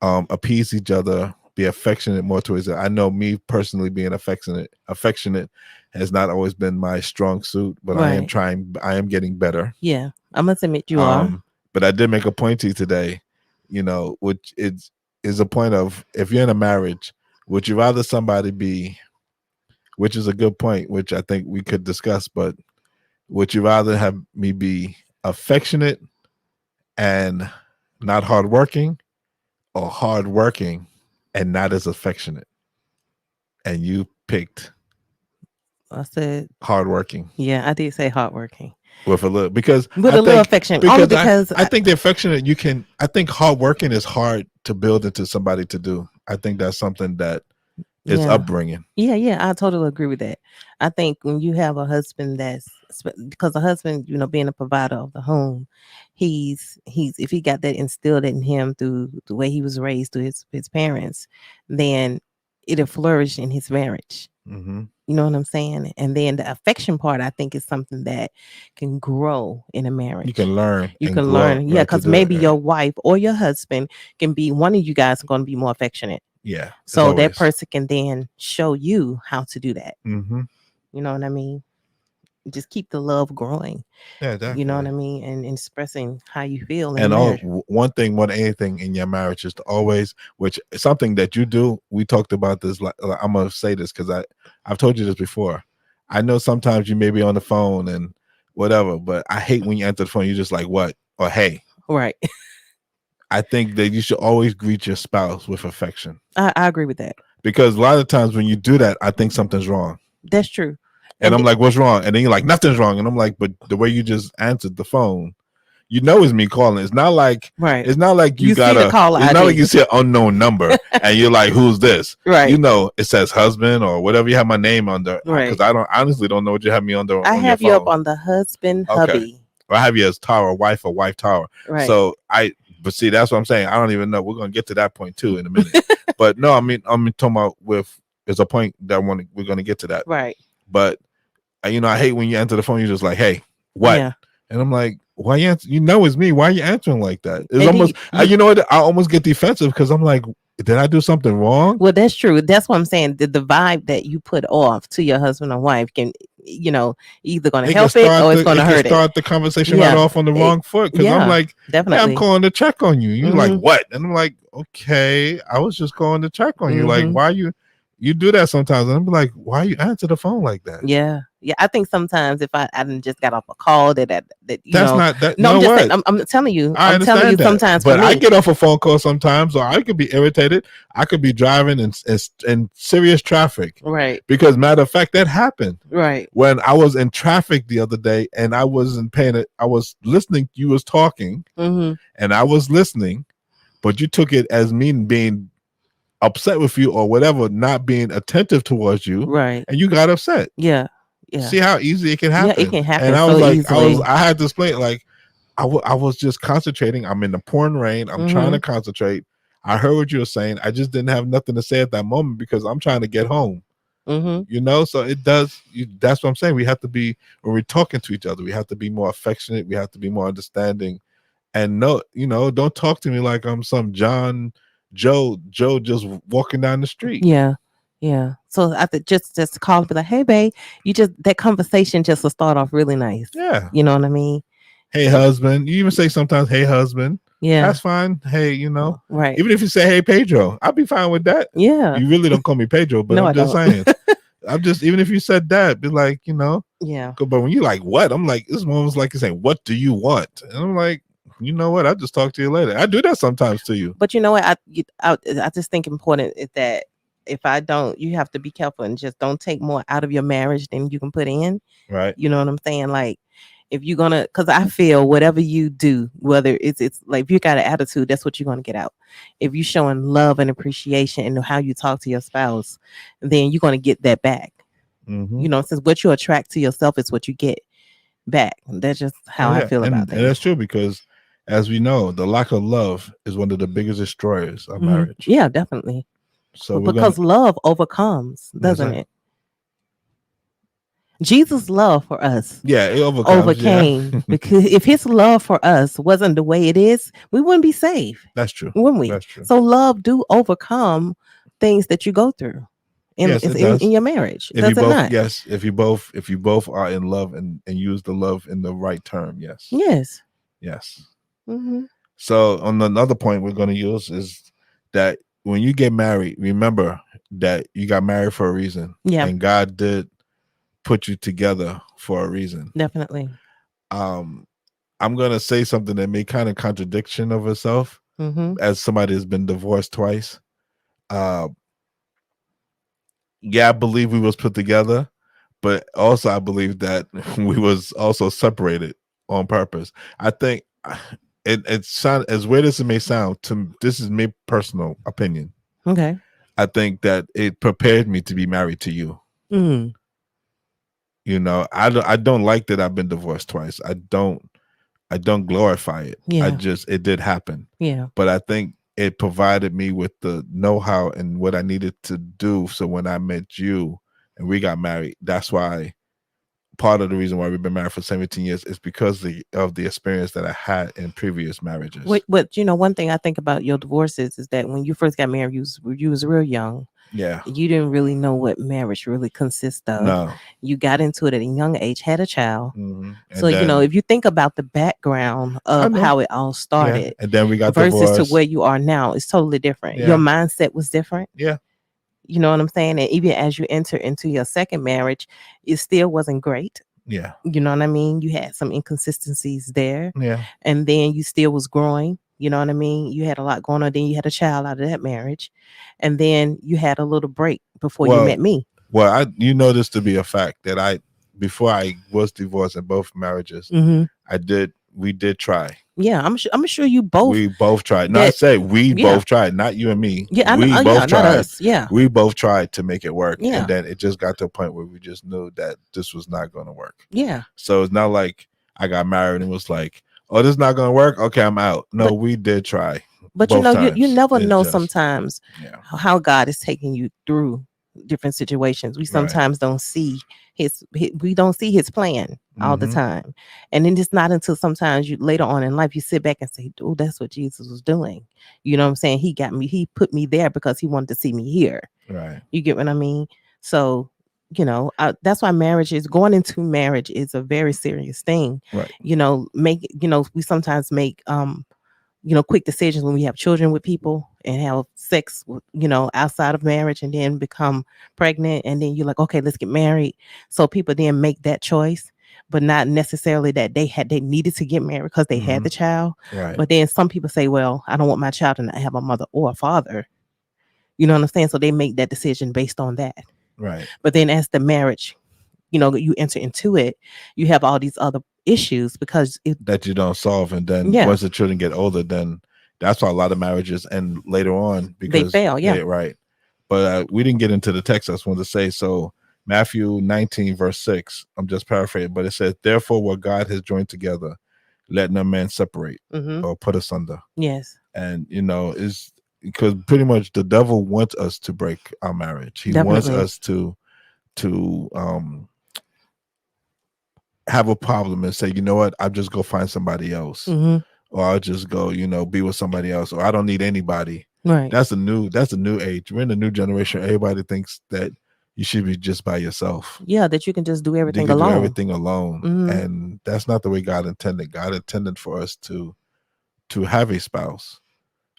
appease each other, be affectionate more towards it. I know me personally being affectionate has not always been my strong suit, but right. I am getting better. Yeah. I must admit you are. But I did make a point to you today, which is a point of if you're in a marriage, would you rather somebody be, which is a good point, which I think we could discuss, but would you rather have me be affectionate and not hardworking, or hardworking and not as affectionate? And you picked. I said hardworking. Yeah, I did say hardworking. With a little, because with a little affection. Because I think the affectionate I think hardworking is hard to build into somebody to do. I think that's something that is upbringing. Yeah, I totally agree with that. I think when you have a husband because the husband, being a provider of the home, he's if he got that instilled in him through the way he was raised through his parents, then it'll flourish in his marriage. Mm-hmm. You know what I'm saying? And then the affection part, I think, is something that can grow in a marriage. You can learn. Yeah, because maybe your wife or your husband can be, one of you guys are going to be more affectionate. Yeah. So that person can then show you how to do that. Mm-hmm. You know what I mean? Just keep the love growing. Yeah, definitely. You know what I mean? And expressing how you feel. And one thing, more than anything in your marriage is to always, which is something that you do. We talked about this. I'm going to say this because I've told you this before. I know sometimes you may be on the phone and whatever, but I hate when you answer the phone, you're just like, what? Or hey. Right. I think that you should always greet your spouse with affection. I agree with that. Because a lot of times when you do that, I think something's wrong. That's true. And I'm like, what's wrong? And then you're like, nothing's wrong. And I'm like, but the way you just answered the phone, it's me calling. It's not like It's not like you gotta call. It's not like you see an unknown number and you're like, who's this? Right. It says husband or whatever you have my name under. Right. Because I honestly don't know what you have me under. I have you up on the husband hubby. Or I have you as Tower, wife Tower. Right. So but see, that's what I'm saying. I don't even know. We're gonna get to that point too in a minute. But no, I'm talking about there's a point that we're gonna get to that. Right. But I hate when you answer the phone, you're just like, hey, what? Yeah. And I'm like, why you answer? It's me. Why are you answering like that? It's almost you know what? I almost get defensive because I'm like, did I do something wrong? Well, that's true. That's what I'm saying. The vibe that you put off to your husband or wife can, either going to help it or it's going to hurt it. Start the conversation right off on the wrong foot. Because I'm like, definitely. I'm calling to check on you. You're like, what? And I'm like, okay, I was just calling to check on you. Like, why you do that sometimes? And I'm like, why you answer the phone like that? Yeah. I think sometimes if I just got off a call that not that. No, I'm telling you. I'm telling you sometimes. But I get off a phone call sometimes, or I could be irritated. I could be driving in serious traffic. Right. Because matter of fact, that happened. Right. When I was in traffic the other day, and I wasn't paying it. I was listening. You was talking, and I was listening, but you took it as me being upset with you or whatever, not being attentive towards you. Right. And you got upset. Yeah. Yeah. See how easy it can happen. Yeah, it can happen. And I was so like, easily. I had to explain it like I was just concentrating. I'm in the pouring rain. I'm trying to concentrate. I heard what you were saying. I just didn't have nothing to say at that moment because I'm trying to get home. You know, so it does. That's what I'm saying. We have to be, when we're talking to each other, we have to be more affectionate. We have to be more understanding. And no, you know, don't talk to me like I'm some Joe just walking down the street. Yeah. Yeah. So I think just call and be like, hey babe, that conversation just will start off really nice. Yeah. You know what I mean? Hey husband. You even say sometimes, hey husband. Yeah. That's fine. Hey, you know. Right. Even if you say, hey Pedro, I'll be fine with that. Yeah. You really don't call me Pedro, but No, I'm I just don't. saying. I'm just, even if you said that, be like, you know. Yeah. But when you like, what? I'm like, this one's like saying, what do you want? And I'm like, you know what? I'll just talk to you later. I do that sometimes to you. But you know what? I just think important is that if I don't, you have to be careful and just don't take more out of your marriage than you can put in. Right. You know what I'm saying? Like, if you're gonna, because I feel whatever you do, whether it's like if you got an attitude, that's what you're gonna get out. If you're showing love and appreciation and how you talk to your spouse, then you're gonna get that back. You know, since what you attract to yourself is what you get back. That's just how I feel about that. And that's true because, as we know, the lack of love is one of the biggest destroyers of marriage. Yeah, definitely. So because love overcomes, doesn't it? Jesus' love for us, it overcame. Yeah. Because if his love for us wasn't the way it is, we wouldn't be saved. That's true. Wouldn't we? That's true. So love do overcome things that you go through in your marriage. If you both are in love and use the love in the right term, yes. So on another point we're going to use is that when you get married, remember that you got married for a reason. Yeah. And God did put you together for a reason. Definitely. I'm gonna say something that may kind of contradiction of itself, as somebody has been divorced twice. I believe we was put together, but also I believe that we was also separated on purpose. I think it sound, as weird as it may sound, this is my personal opinion. Okay. I think that it prepared me to be married to you. You know, I don't like that I've been divorced twice. I don't glorify it. Yeah. It did happen. Yeah. But I think it provided me with the know-how and what I needed to do. So when I met you and we got married, that's why part of the reason why we've been married for 17 years is because of the experience that I had in previous marriages. But you know, one thing I think about your divorces is that when you first got married, you was real young. Yeah. You didn't really know what marriage really consists of. No. You got into it at a young age, had a child. So, then, you know, if you think about the background of how it all started, and then we got versus divorced. to where you are now, it's totally different. Yeah. Your mindset was different. Yeah. You know what I'm saying? And even as you enter into your second marriage, it still wasn't great. Yeah. You know what I mean? You had some inconsistencies there. Yeah. And then you still was growing. You know what I mean? You had a lot going on. Then you had a child out of that marriage. And then you had a little break before you met me. Well, you know this to be a fact that before I was divorced in both marriages, we did try. Yeah, I'm sure you both. We both tried. No, I say we both tried, not you and me. Yeah, we both tried. Not us. Yeah, we both tried to make it work. Yeah. And then it just got to a point where we just knew that this was not going to work. Yeah. So it's not like I got married and was like, oh, this is not going to work. Okay, I'm out. No, we did try. But you know, you never know sometimes how God is taking you through different situations. We sometimes don't see we don't see his plan all the time. And then it's not until sometimes you later on in life you sit back and say, oh, that's what Jesus was doing. You know what I'm saying? He put me there because he wanted to see me here. Right. You get what I mean? So, you know, that's why going into marriage is a very serious thing. Right. You know, we sometimes make quick decisions when we have children with people and have sex, outside of marriage and then become pregnant. And then you're like, okay, let's get married. So people then make that choice, but not necessarily that they needed to get married because they had the child. Right. But then some people say, well, I don't want my child to not have a mother or a father. You know what I'm saying? So they make that decision based on that. Right. But then as the marriage, you enter into it, you have all these other issues because that you don't solve, and then once the children get older, then that's why a lot of marriages end later on because they fail. Yeah, right. But we didn't get into the text. I just wanted to say, so Matthew 19 verse 6. I'm just paraphrasing, but it says, "Therefore, what God has joined together, let no man separate or put asunder." Yes, and is because pretty much the devil wants us to break our marriage. He wants Definitely. us to have a problem and say, you know what, I'll just go find somebody else, Mm-hmm. or I'll just go, be with somebody else, or I don't need anybody. Right. That's a new age. We're in a new generation. Everybody thinks that you should be just by yourself. Yeah, that you can just do everything You can alone. do everything alone. Mhm. And that's not the way God intended. God intended for us to have a spouse.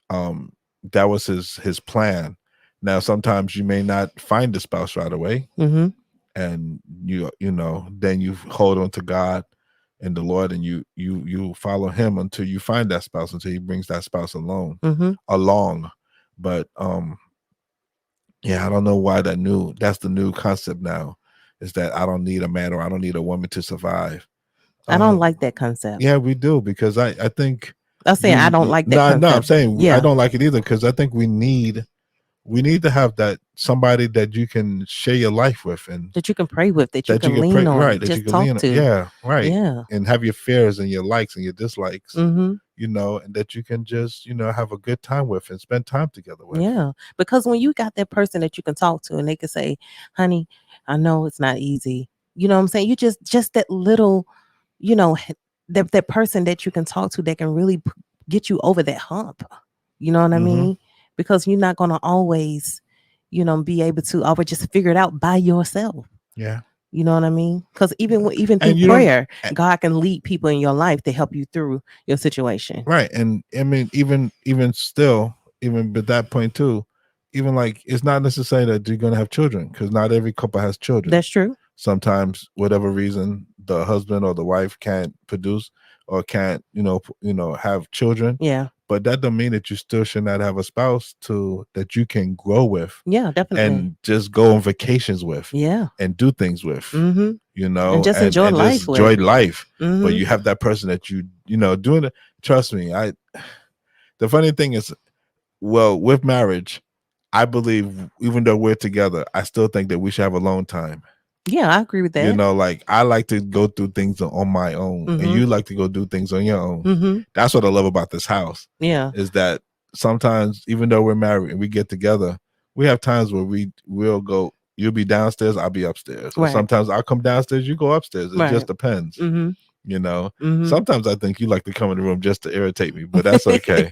That was his plan. Now sometimes you may not find the spouse right away, Mm-hmm. and then you hold on to God and the Lord, and you follow him until you find that spouse, until he brings that spouse along. But yeah, I don't know why that's the new concept now, is that I don't need a man or I don't need a woman to survive. I don't like that concept. Yeah, we do, because I think I'm saying I don't like that concept. No, I'm saying Yeah. I don't like it either, because I think we need to have that somebody that you can share your life with, and that you can pray with, that you can lean pray, on, right, that just you can talk lean on. to. Yeah, right. Yeah. And have your fears and your likes and your dislikes, Mm-hmm. and that you can just, have a good time with and spend time together with. Yeah. Because when you got that person that you can talk to and they can say, honey, I know it's not easy. You know what I'm saying? You just that little, that person that you can talk to that can really get you over that hump. You know what I Mhm. mean? Because you're not going to always, be able to always just figure it out by yourself. Yeah. You know what I mean? Because even And through you don't- prayer, God can lead people in your life to help you through your situation. Right. And I mean, even still, even at that point too, even like, it's not necessary that you're gonna have children, because not every couple has children. That's true. Sometimes, whatever reason, the husband or the wife can't produce or can't, have children. Yeah. But that don't mean that you still should not have a spouse that you can grow with. Yeah, definitely. And just go on vacations with. Yeah. And do things with. Mm-hmm. And just enjoy life just enjoy with. life. Mm-hmm. But you have that person that doing it. Trust me, the funny thing is, well, with marriage, I believe, even though we're together, I still think that we should have alone time. Yeah, I agree with that. Like, I like to go through things on my own, and you like to go do things on your own. Mm-hmm. That's what I love about this house. Yeah. Is that sometimes, even though we're married and we get together, we have times where we'll go, you'll be downstairs, I'll be upstairs. Or sometimes I'll come downstairs, you go upstairs. It just depends. Mm-hmm. Sometimes I think you like to come in the room just to irritate me, but that's okay.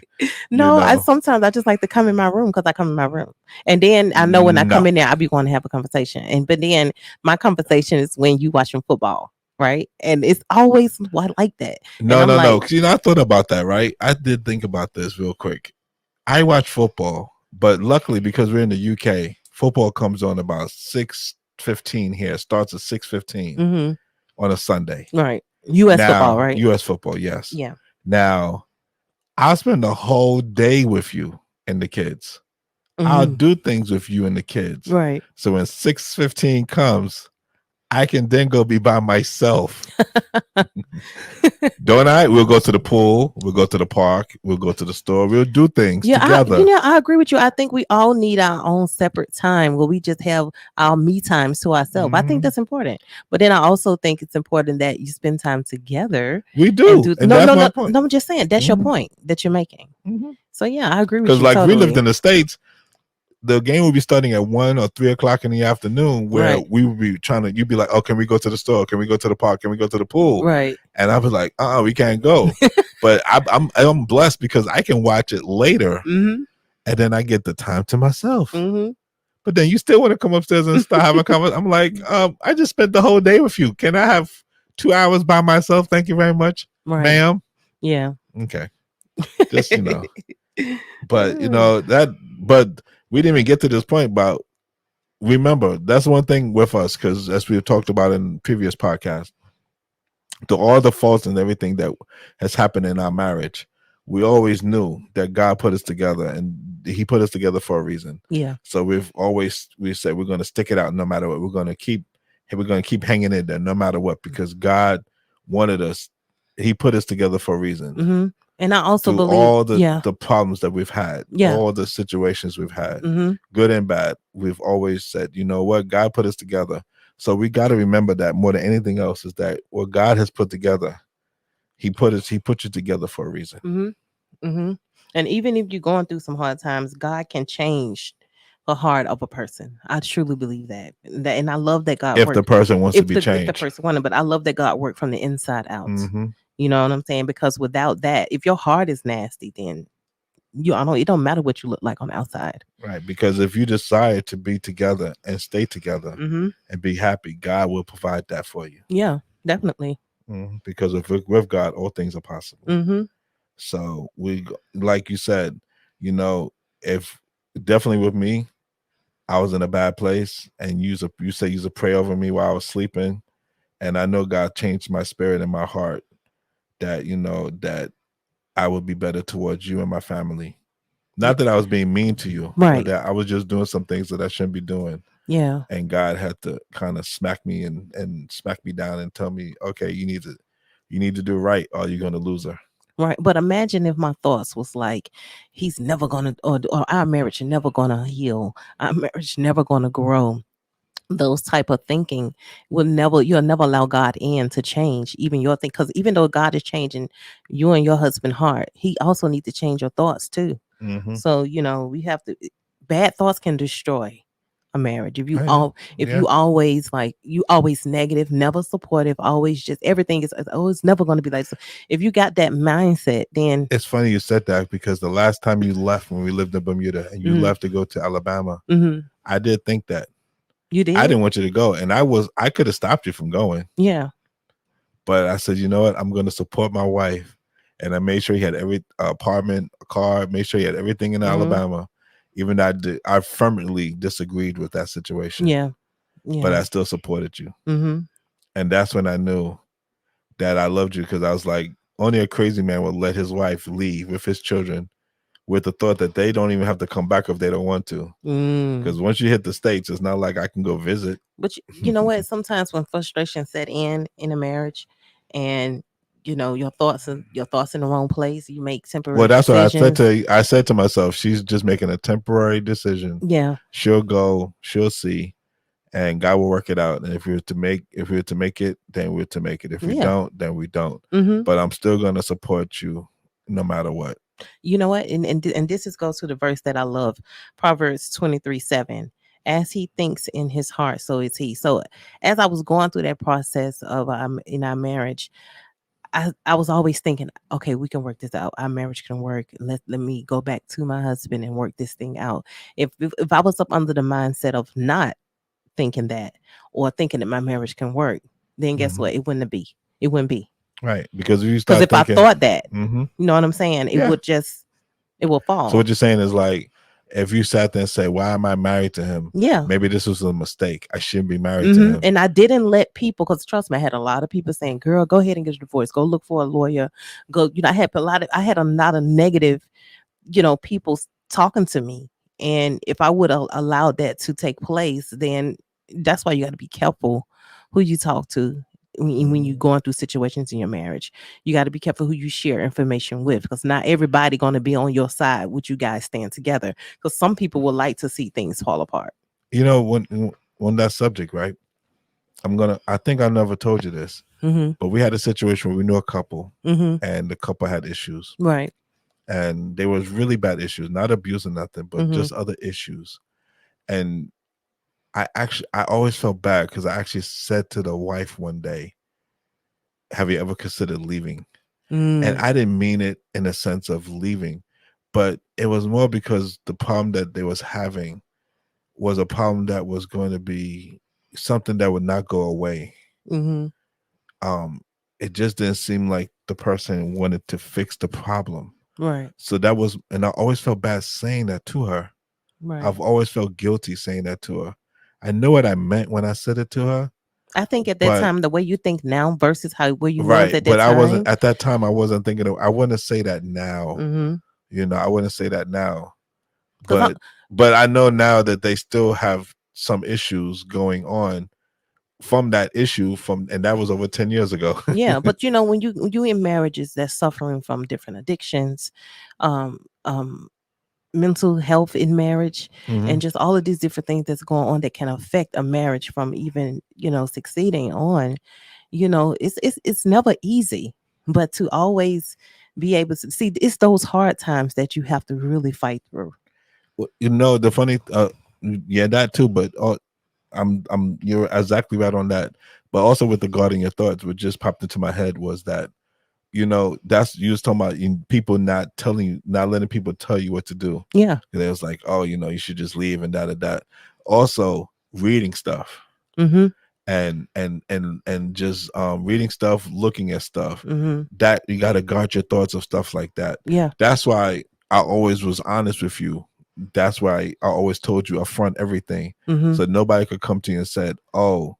No, sometimes I just like to come in my room because I come in my room, and then I know when I come in there, I be going to have a conversation. But then my conversation is when you watching football, right? And it's always like that. No. I thought about that, right? I did think about this real quick. I watch football, but luckily, because we're in the UK, football comes on about 6:15 here. It starts at 6:15 on a Sunday. Right. U.S. football, right? U.S. football, yes. Yeah. Now, I'll spend the whole day with you and the kids. I'll do things with you and the kids. Right. So when 6:15 comes, I can then go be by myself. Don't I? We'll go to the pool. We'll go to the park. We'll go to the store. We'll do things together. I agree with you. I think we all need our own separate time where we just have our me times to ourselves. I think that's important. But then I also think it's important that you spend time together. We do. And that's my point. No, I'm just saying that's your point that you're making. So yeah, I agree with you. Because totally. We lived in the States, the game would be starting at 1 or 3 o'clock in the afternoon, where we would be you'd be like, oh, can we go to the store? Can we go to the park? Can we go to the pool? Right. And I was like, we can't go. But I'm blessed because I can watch it later, and then I get the time to myself. But then you still want to come upstairs and start having a conversation. I'm like, I just spent the whole day with you. Can I have 2 hours by myself? Thank you very much, ma'am. Yeah. Okay. Just but but we didn't even get to this point. But remember, that's one thing with us, because as we've talked about in previous podcasts, all the faults and everything that has happened in our marriage, we always knew that God put us together, and He put us together for a reason. Yeah. So we said we're going to stick it out no matter what. We're going to keep hanging in there no matter what, because God wanted us. He put us together for a reason. And I also believe all the problems that we've had, all the situations we've had, good and bad, we've always said, you know what, God put us together. So we got to remember that more than anything else, is that what God has put together, He put you together for a reason. Mm-hmm. And even if you're going through some hard times, God can change the heart of a person. I truly believe that. And I love that God If the worked. person wants to be If the changed. person wanted, but I love that God worked from the inside out. Hmm. You know what I'm saying? Because without that, if your heart is nasty, then I know it don't matter what you look like on the outside. Right. Because if you decide to be together and stay together Mm-hmm. and be happy, God will provide that for you. Yeah, definitely. Because if with God, all things are possible. Mm-hmm. So like you said, you know, if definitely with me, I was in a bad place, and you say you used to pray over me while I was sleeping, and I know God changed my spirit and my heart that that I would be better towards you and my family. Yeah. Not that I was being mean to you, but Right. that I was just doing some things that I shouldn't be doing. Yeah. And God had to kind of smack me and smack me down and tell me, okay, you need to do right, or you're gonna lose her. Right. But imagine if my thoughts was like, he's never gonna, or our marriage is never gonna heal. Our marriage never gonna grow. Those type of thinking you'll never allow God in to change even your thing. Because even though God is changing you and your husband's heart, he also needs to change your thoughts too. Mm-hmm. So, we have to, bad thoughts can destroy a marriage. If you Yeah. if you always you always negative, never supportive, always just everything is, oh, it's never going to be like so. If you got that mindset, then It's funny you said that, because the last time you left when we lived in Bermuda and you left to go to Alabama, I did think that. You did? I didn't want you to go, and I could have stopped you from going. Yeah. But I said, you know what? I'm going to support my wife, and I made sure he had every apartment, a car, made sure he had everything in Alabama. Even though I firmly disagreed with that situation. Yeah. Yeah. But I still supported you. Mm-hmm. And that's when I knew that I loved you, because I was like, only a crazy man would let his wife leave with his children with the thought that they don't even have to come back if they don't want to. Because once you hit the States, it's not like I can go visit. But you know what? Sometimes when frustration set in a marriage, and your thoughts in the wrong place, you make temporary Well, that's decisions. what I said to you. I said to myself, she's just making a temporary decision. Yeah. She'll go, she'll see, and God will work it out. And if we were to make it, then we're to make it. If we don't, then we don't. But I'm still going to support you no matter what. You know what? And this goes to the verse that I love, Proverbs 23:7. As he thinks in his heart, so is he. So as I was going through that process of in our marriage, I was always thinking, okay, we can work this out. Our marriage can work. Let me go back to my husband and work this thing out. If I was up under the mindset of not thinking that, or thinking that my marriage can work, then guess what? It wouldn't be. It wouldn't be. Right. Because if I thought that, you know what I'm saying, it would fall. So what you're saying is, like, if you sat there and say, why am I married to him? Yeah. Maybe this was a mistake. I shouldn't be married to him. And I didn't let people, because trust me, I had a lot of people saying, girl, go ahead and get a divorce. Go look for a lawyer. Go, I had a lot of negative, people talking to me. And if I would have allowed that to take place, then that's why you got to be careful who you talk to when you're going through situations in your marriage. You got to be careful who you share information with, because not everybody going to be on your side would you guys stand together, because some people would like to see things fall apart. When that subject, right, I think I never told you this, but we had a situation where we knew a couple, and the couple had issues, right, and there was really bad issues, not abuse or nothing, but just other issues. And I always felt bad, because I actually said to the wife one day, have you ever considered leaving? And I didn't mean it in a sense of leaving, but it was more because the problem that they was having was a problem that was going to be something that would not go away. It just didn't seem like the person wanted to fix the problem. Right. So that was, and I always felt bad saying that to her. Right. I've always felt guilty saying that to her. I know what I meant when I said it to her. I think at that time, the way you think now versus where you was at that but time. I wasn't at that time. I wasn't thinking I wouldn't say that now. I wouldn't say that now. But I know now that they still have some issues going on from that issue and that was over 10 years ago. Yeah, but when you in marriages that's suffering from different addictions, mental health in marriage, and just all of these different things that's going on that can affect a marriage from even succeeding on, it's never easy. But to always be able to see. It's those hard times that you have to really fight through. Well, the funny, yeah, that too. But you're exactly right on that. But also with the guarding your thoughts, what just popped into my head was that that's you was talking about people not telling you, not letting people tell you what to do. Yeah. And it was like, oh, you should just leave and that. Also, reading stuff Mm-hmm. and just reading stuff, looking at stuff. Mm-hmm. That you got to guard your thoughts of stuff like that. Yeah. That's why I always was honest with you. That's why I always told you upfront everything, Mm-hmm. so nobody could come to you and said, "Oh,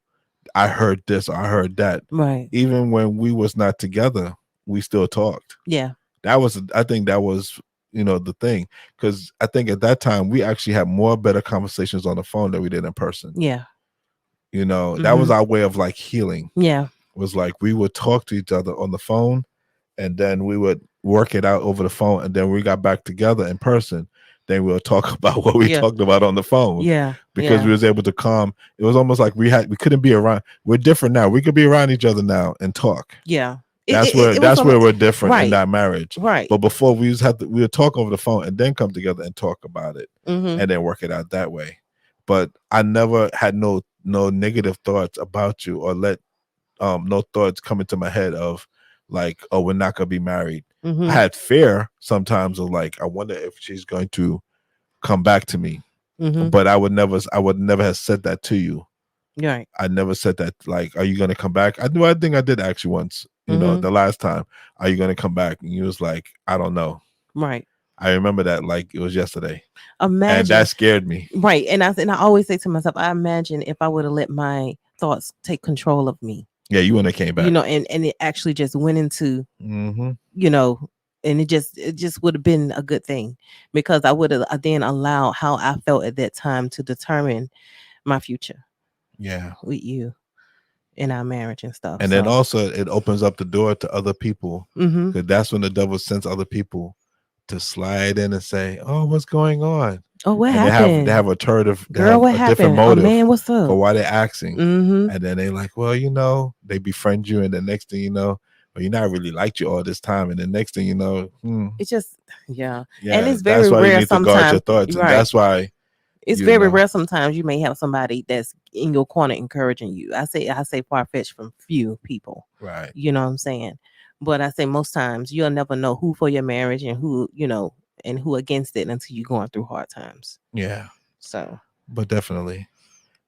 I heard this or I heard that." Right. Even when we was not together, we still talked. Yeah. I think that was the thing, because I think at that time we actually had more better conversations on the phone than we did in person. Yeah. That was our way of like healing. Yeah. Was like we would talk to each other on the phone, and then we would work it out over the phone, and then we got back together in person. Then we'll talk about what we talked about on the phone. Yeah. Because we was able to calm. It was almost like we couldn't be around. We're different now. We could be around each other now and talk. Yeah. That's where we're different in that marriage. Right. But before we would talk over the phone and then come together and talk about it, Mm-hmm. and then work it out that way. But I never had no negative thoughts about you, or let no thoughts come into my head of like, oh, we're not gonna be married. Mm-hmm. I had fear sometimes of like, I wonder if she's going to come back to me. Mm-hmm. But I would never have said that to you. Right. I never said that, like, are you gonna come back? I think I did actually once, the last time. Are you gonna come back? And you was like, I don't know. Right. I remember that like it was yesterday. Imagine. And that scared me. Right. And I always say to myself, I imagine if I would have let my thoughts take control of me. Yeah, you wouldn't have came back. And it actually just went into, and it just would have been a good thing, because I would have then allowed how I felt at that time to determine my future. Yeah. With you in our marriage and stuff. And then also it opens up the door to other people. Mm-hmm. Because that's when the devil sends other people to slide in and say, oh, what's going on? Oh, what and happened? They have a turd Girl, what happened? different motive, man, what's up? for why they're asking. Mm-hmm. And then they like, well, they befriend you, and the next thing you know, well, you're not really liked you all this time, and the next thing you know, it's just and that's it's very why rare you need to guard your thoughts, right. and that's why it's very rare. Sometimes you may have somebody that's in your corner encouraging you. I say far-fetched from few people, right? You know what I'm saying? But I say most times you'll never know who for your marriage and who and who against it until you're going through hard times. Yeah. So, but definitely.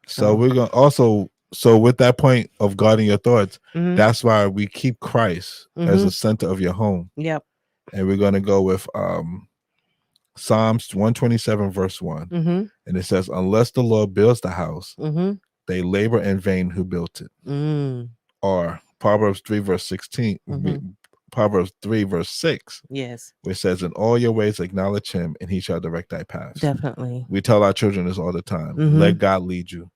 So we're gonna also. So with that point of guarding your thoughts, that's why we keep Christ as the center of your home. Yep. And we're gonna go with Psalms 127 verse 1, and it says, "Unless the Lord builds the house, they labor in vain who built it." Or Proverbs 3 verse 16. Proverbs 3 verse 6. Yes. Which says, "In all your ways acknowledge him, and he shall direct thy paths." Definitely. We tell our children this all the time. Let God lead you.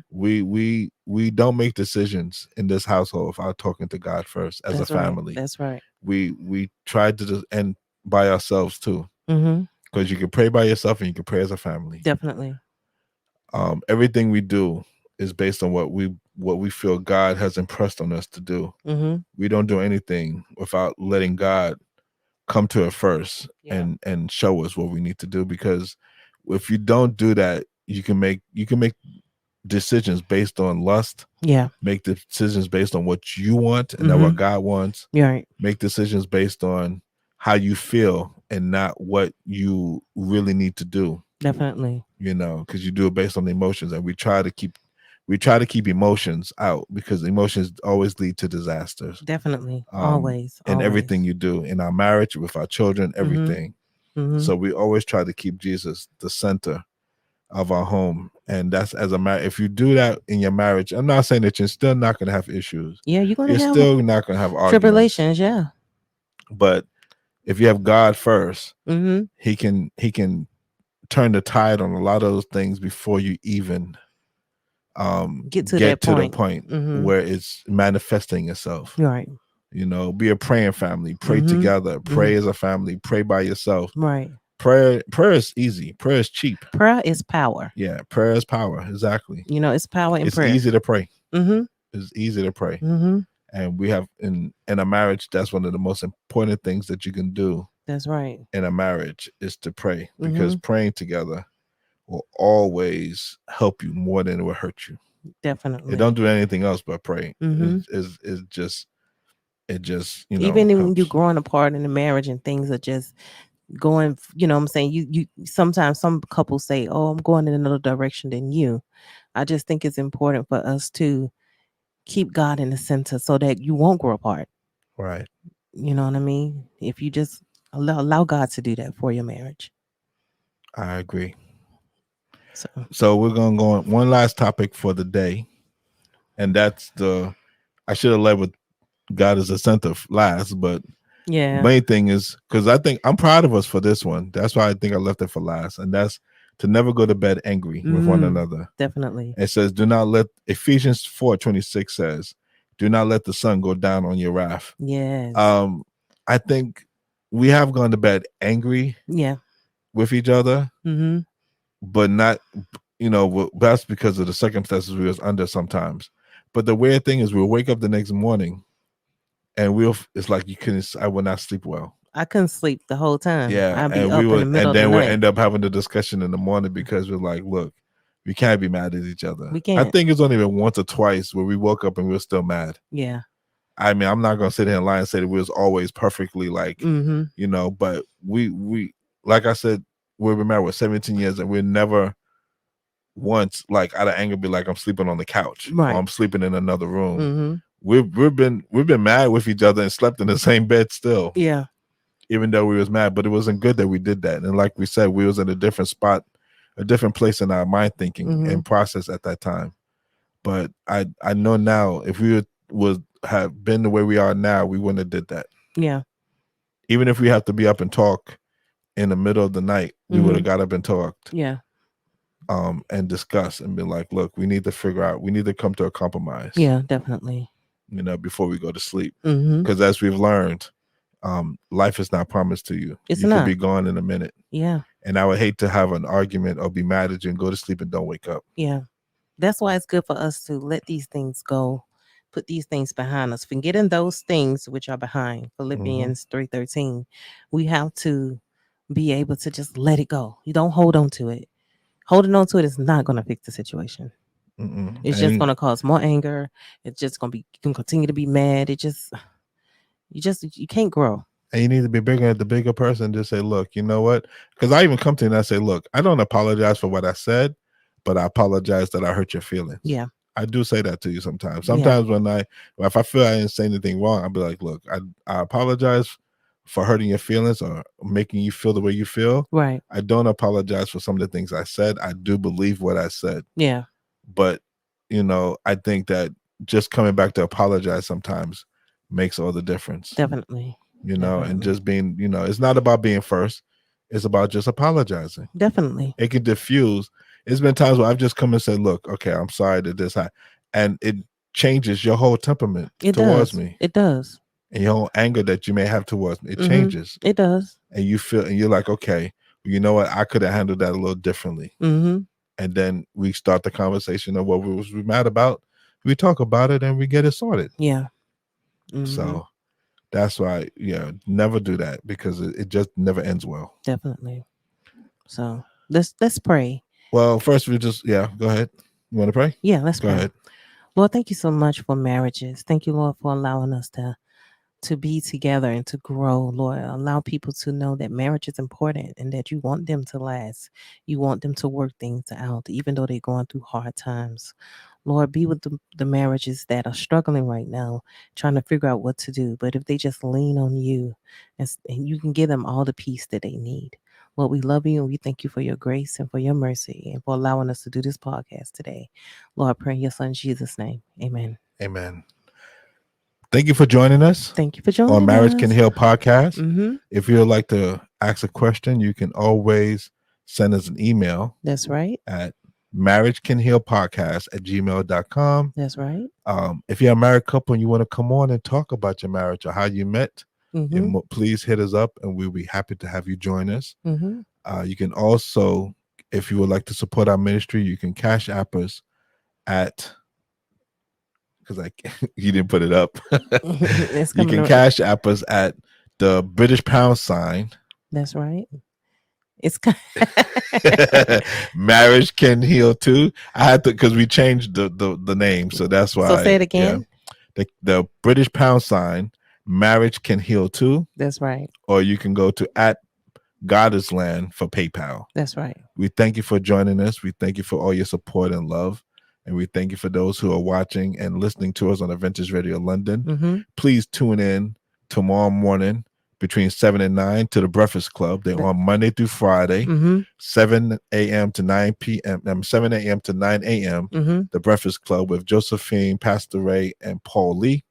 We don't make decisions in this household without talking to God first as a family. Right. That's right. We try to just end by ourselves too. Because you can pray by yourself and you can pray as a family. Definitely. Everything we do is based on what we feel God has impressed on us to do. We don't do anything without letting God come to it first and show us what we need to do. Because if you don't do that, you can make decisions based on lust. Yeah. Make decisions based on what you want and not what God wants. Right. Make decisions based on how you feel and not what you really need to do. Definitely. Because you do it based on the emotions, and we try to keep emotions out, because emotions always lead to disasters. Definitely. Always. In everything you do, in our marriage, with our children, everything. So we always try to keep Jesus the center of our home. And that's as a marriage. If you do that in your marriage, I'm not saying that you're still not going to have issues. Yeah, you're still not going to have arguments. Tribulations, yeah. But if you have God first, he can turn the tide on a lot of those things before you even get to the point where it's manifesting itself. Right. Be a praying family. Pray together. Pray as a family. Pray by yourself. Right. Prayer is easy. Prayer is cheap. Prayer is power. Yeah, prayer is power. Exactly. It's power in prayer. It's easy to pray. It's easy to pray. And we have in a marriage, that's one of the most important things that you can do That's right. in a marriage is to pray, because praying together will always help you more than it will hurt you. Definitely. It don't do anything else but pray. It just even when helps. you're growing apart in the marriage and things are just going, what I'm saying, you sometimes some couples say, oh, I'm going in another direction than you. I just think it's important for us to keep God in the center so that you won't grow apart. Right. You know what I mean? If you just allow God to do that for your marriage. I agree. So we're gonna go on one last topic for the day, and that's I should have led with God as the center last, but yeah, main thing is, because I think I'm proud of us for this one. That's why I think I left it for last, and that's to never go to bed angry with one another. Definitely. It says, do not let, Ephesians 4:26 says, do not let the sun go down on your wrath. Yes. I think we have gone to bed angry with each other, but not, that's because of the circumstances we was under sometimes. But the weird thing is we'll wake up the next morning and it's like I will not sleep well. I couldn't sleep the whole time. Yeah. I'd be and up in the middle of the night. we'll end up having the discussion in the morning because we're like, look, we can't be mad at each other. We can't. I think it's only been once or twice where we woke up and we were still mad. Yeah. I mean, I'm not gonna sit here and lie and say that we was always perfectly like, but we like I said, we've been married with 17 years and we're never once like out of anger be like I'm sleeping on the couch or I'm sleeping in another room. We've been mad with each other and slept in the same bed still. Yeah. Even though we was mad, but it wasn't good that we did that. And like we said, we was in a different spot, a different place in our mind thinking and process at that time. But I know now if we would have been the way we are now, we wouldn't have did that. Yeah. Even if we have to be up and talk in the middle of the night, we would have got up and talked. Yeah. And discuss and be like, look, we need to figure out, we need to come to a compromise. Yeah, definitely. Before we go to sleep. Because as we've learned, life is not promised to you. It's you not. could be gone in a minute. Yeah. And I would hate to have an argument or be mad at you and go to sleep and don't wake up. Yeah. That's why it's good for us to let these things go, put these things behind us, forgetting those things which are behind. Philippians 3:13. We have to be able to just let it go. You don't hold on to it. Holding on to it is not going to fix the situation. It's just going to cause more anger. It's just going to be, you can continue to be mad. You can't grow. And you need to be bigger at the bigger person. Just say, look, you know what? Because I even come to you and I say, look, I don't apologize for what I said, but I apologize that I hurt your feelings. Yeah. I do say that to you sometimes. Sometimes if I feel I didn't say anything wrong, I'll be like, look, I apologize for hurting your feelings or making you feel the way you feel. Right. I don't apologize for some of the things I said. I do believe what I said. Yeah. But, I think that just coming back to apologize sometimes makes all the difference. Definitely. And just being, it's not about being first. It's about just apologizing. Definitely. It can diffuse. It's been times where I've just come and said, look, okay, I'm sorry that this happened. And it changes your whole temperament towards me. It does. And your whole anger that you may have towards me, it changes. It does. And you're like, okay, you know what? I could have handled that a little differently. And then we start the conversation of what we was mad about. We talk about it and we get it sorted. Yeah. So that's why, never do that because it just never ends well. Definitely. So let's pray. Well, first we just, go ahead. You want to pray? Yeah, let's go pray. ahead. Lord, thank you so much for marriages. Thank you, Lord, for allowing us to be together and to grow. Lord, allow people to know that marriage is important and that you want them to last. You want them to work things out, even though they're going through hard times. Lord, be with the marriages that are struggling right now, trying to figure out what to do. But if they just lean on you and you can give them all the peace that they need. Lord, we love you and we thank you for your grace and for your mercy and for allowing us to do this podcast today. Lord, I pray in your son Jesus' name. Amen. Amen. Thank you for joining us. Thank you for joining on Marriage us. Can Heal podcast. If you would like to ask a question, you can always send us an email. That's right. At marriagecanhealpodcast@gmail.com. That's right. If you're a married couple and you want to come on and talk about your marriage or how you met, please hit us up and we'll be happy to have you join us. You can also, if you would like to support our ministry, you can Cash App us at because you didn't put it up. It's You coming can up. cash app us at the British pound sign. That's right. It's Marriage can heal too. I had to, because we changed the name, so that's why. So say it again. The British pound sign. Marriage can heal too. That's right. Or you can go to at God is Land for PayPal. That's right. We thank you for joining us. We thank you for all your support and love. And we thank you for those who are watching and listening to us on Adventist Radio London. Mm-hmm. Please tune in tomorrow morning between 7 and 9 to the Breakfast Club. They're on Monday through Friday, 7 a.m. to 9 p.m. 7 a.m. to 9 a.m. The Breakfast Club with Josephine, Pastor Ray, and Paul Lee.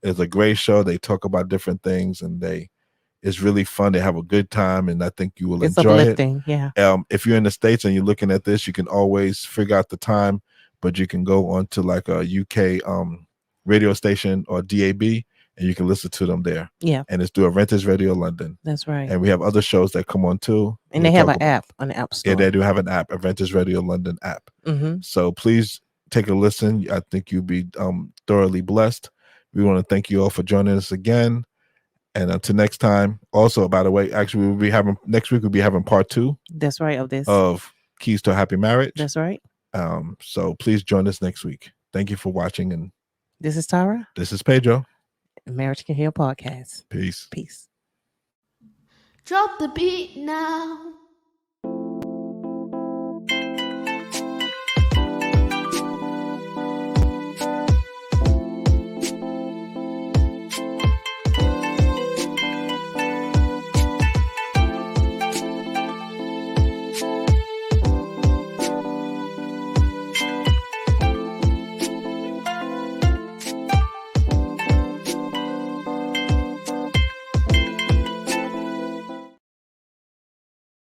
It's a great show. They talk about different things, and it's really fun. They have a good time, and I think you will It's enjoy uplifting. it. Yeah. If you're in the States and you're looking at this, you can always figure out the time, but you can go onto like a UK radio station or DAB, and you can listen to them there. Yeah. And it's through Adventist Radio London. That's right. And we have other shows that come on too. And they have an app on the App Store. Yeah, they do have an app, Adventist Radio London app. So please take a listen. I think you'll be thoroughly blessed. We want to thank you all for joining us again. And until next time. Also, by the way, actually, next week we'll be having part 2. That's right. Of Keys to a Happy Marriage. That's right. So please join us next week. Thank you for watching. And this is Tara. This is Pedro. Marriage Can Heal Podcast. Peace. Peace. Drop the beat now.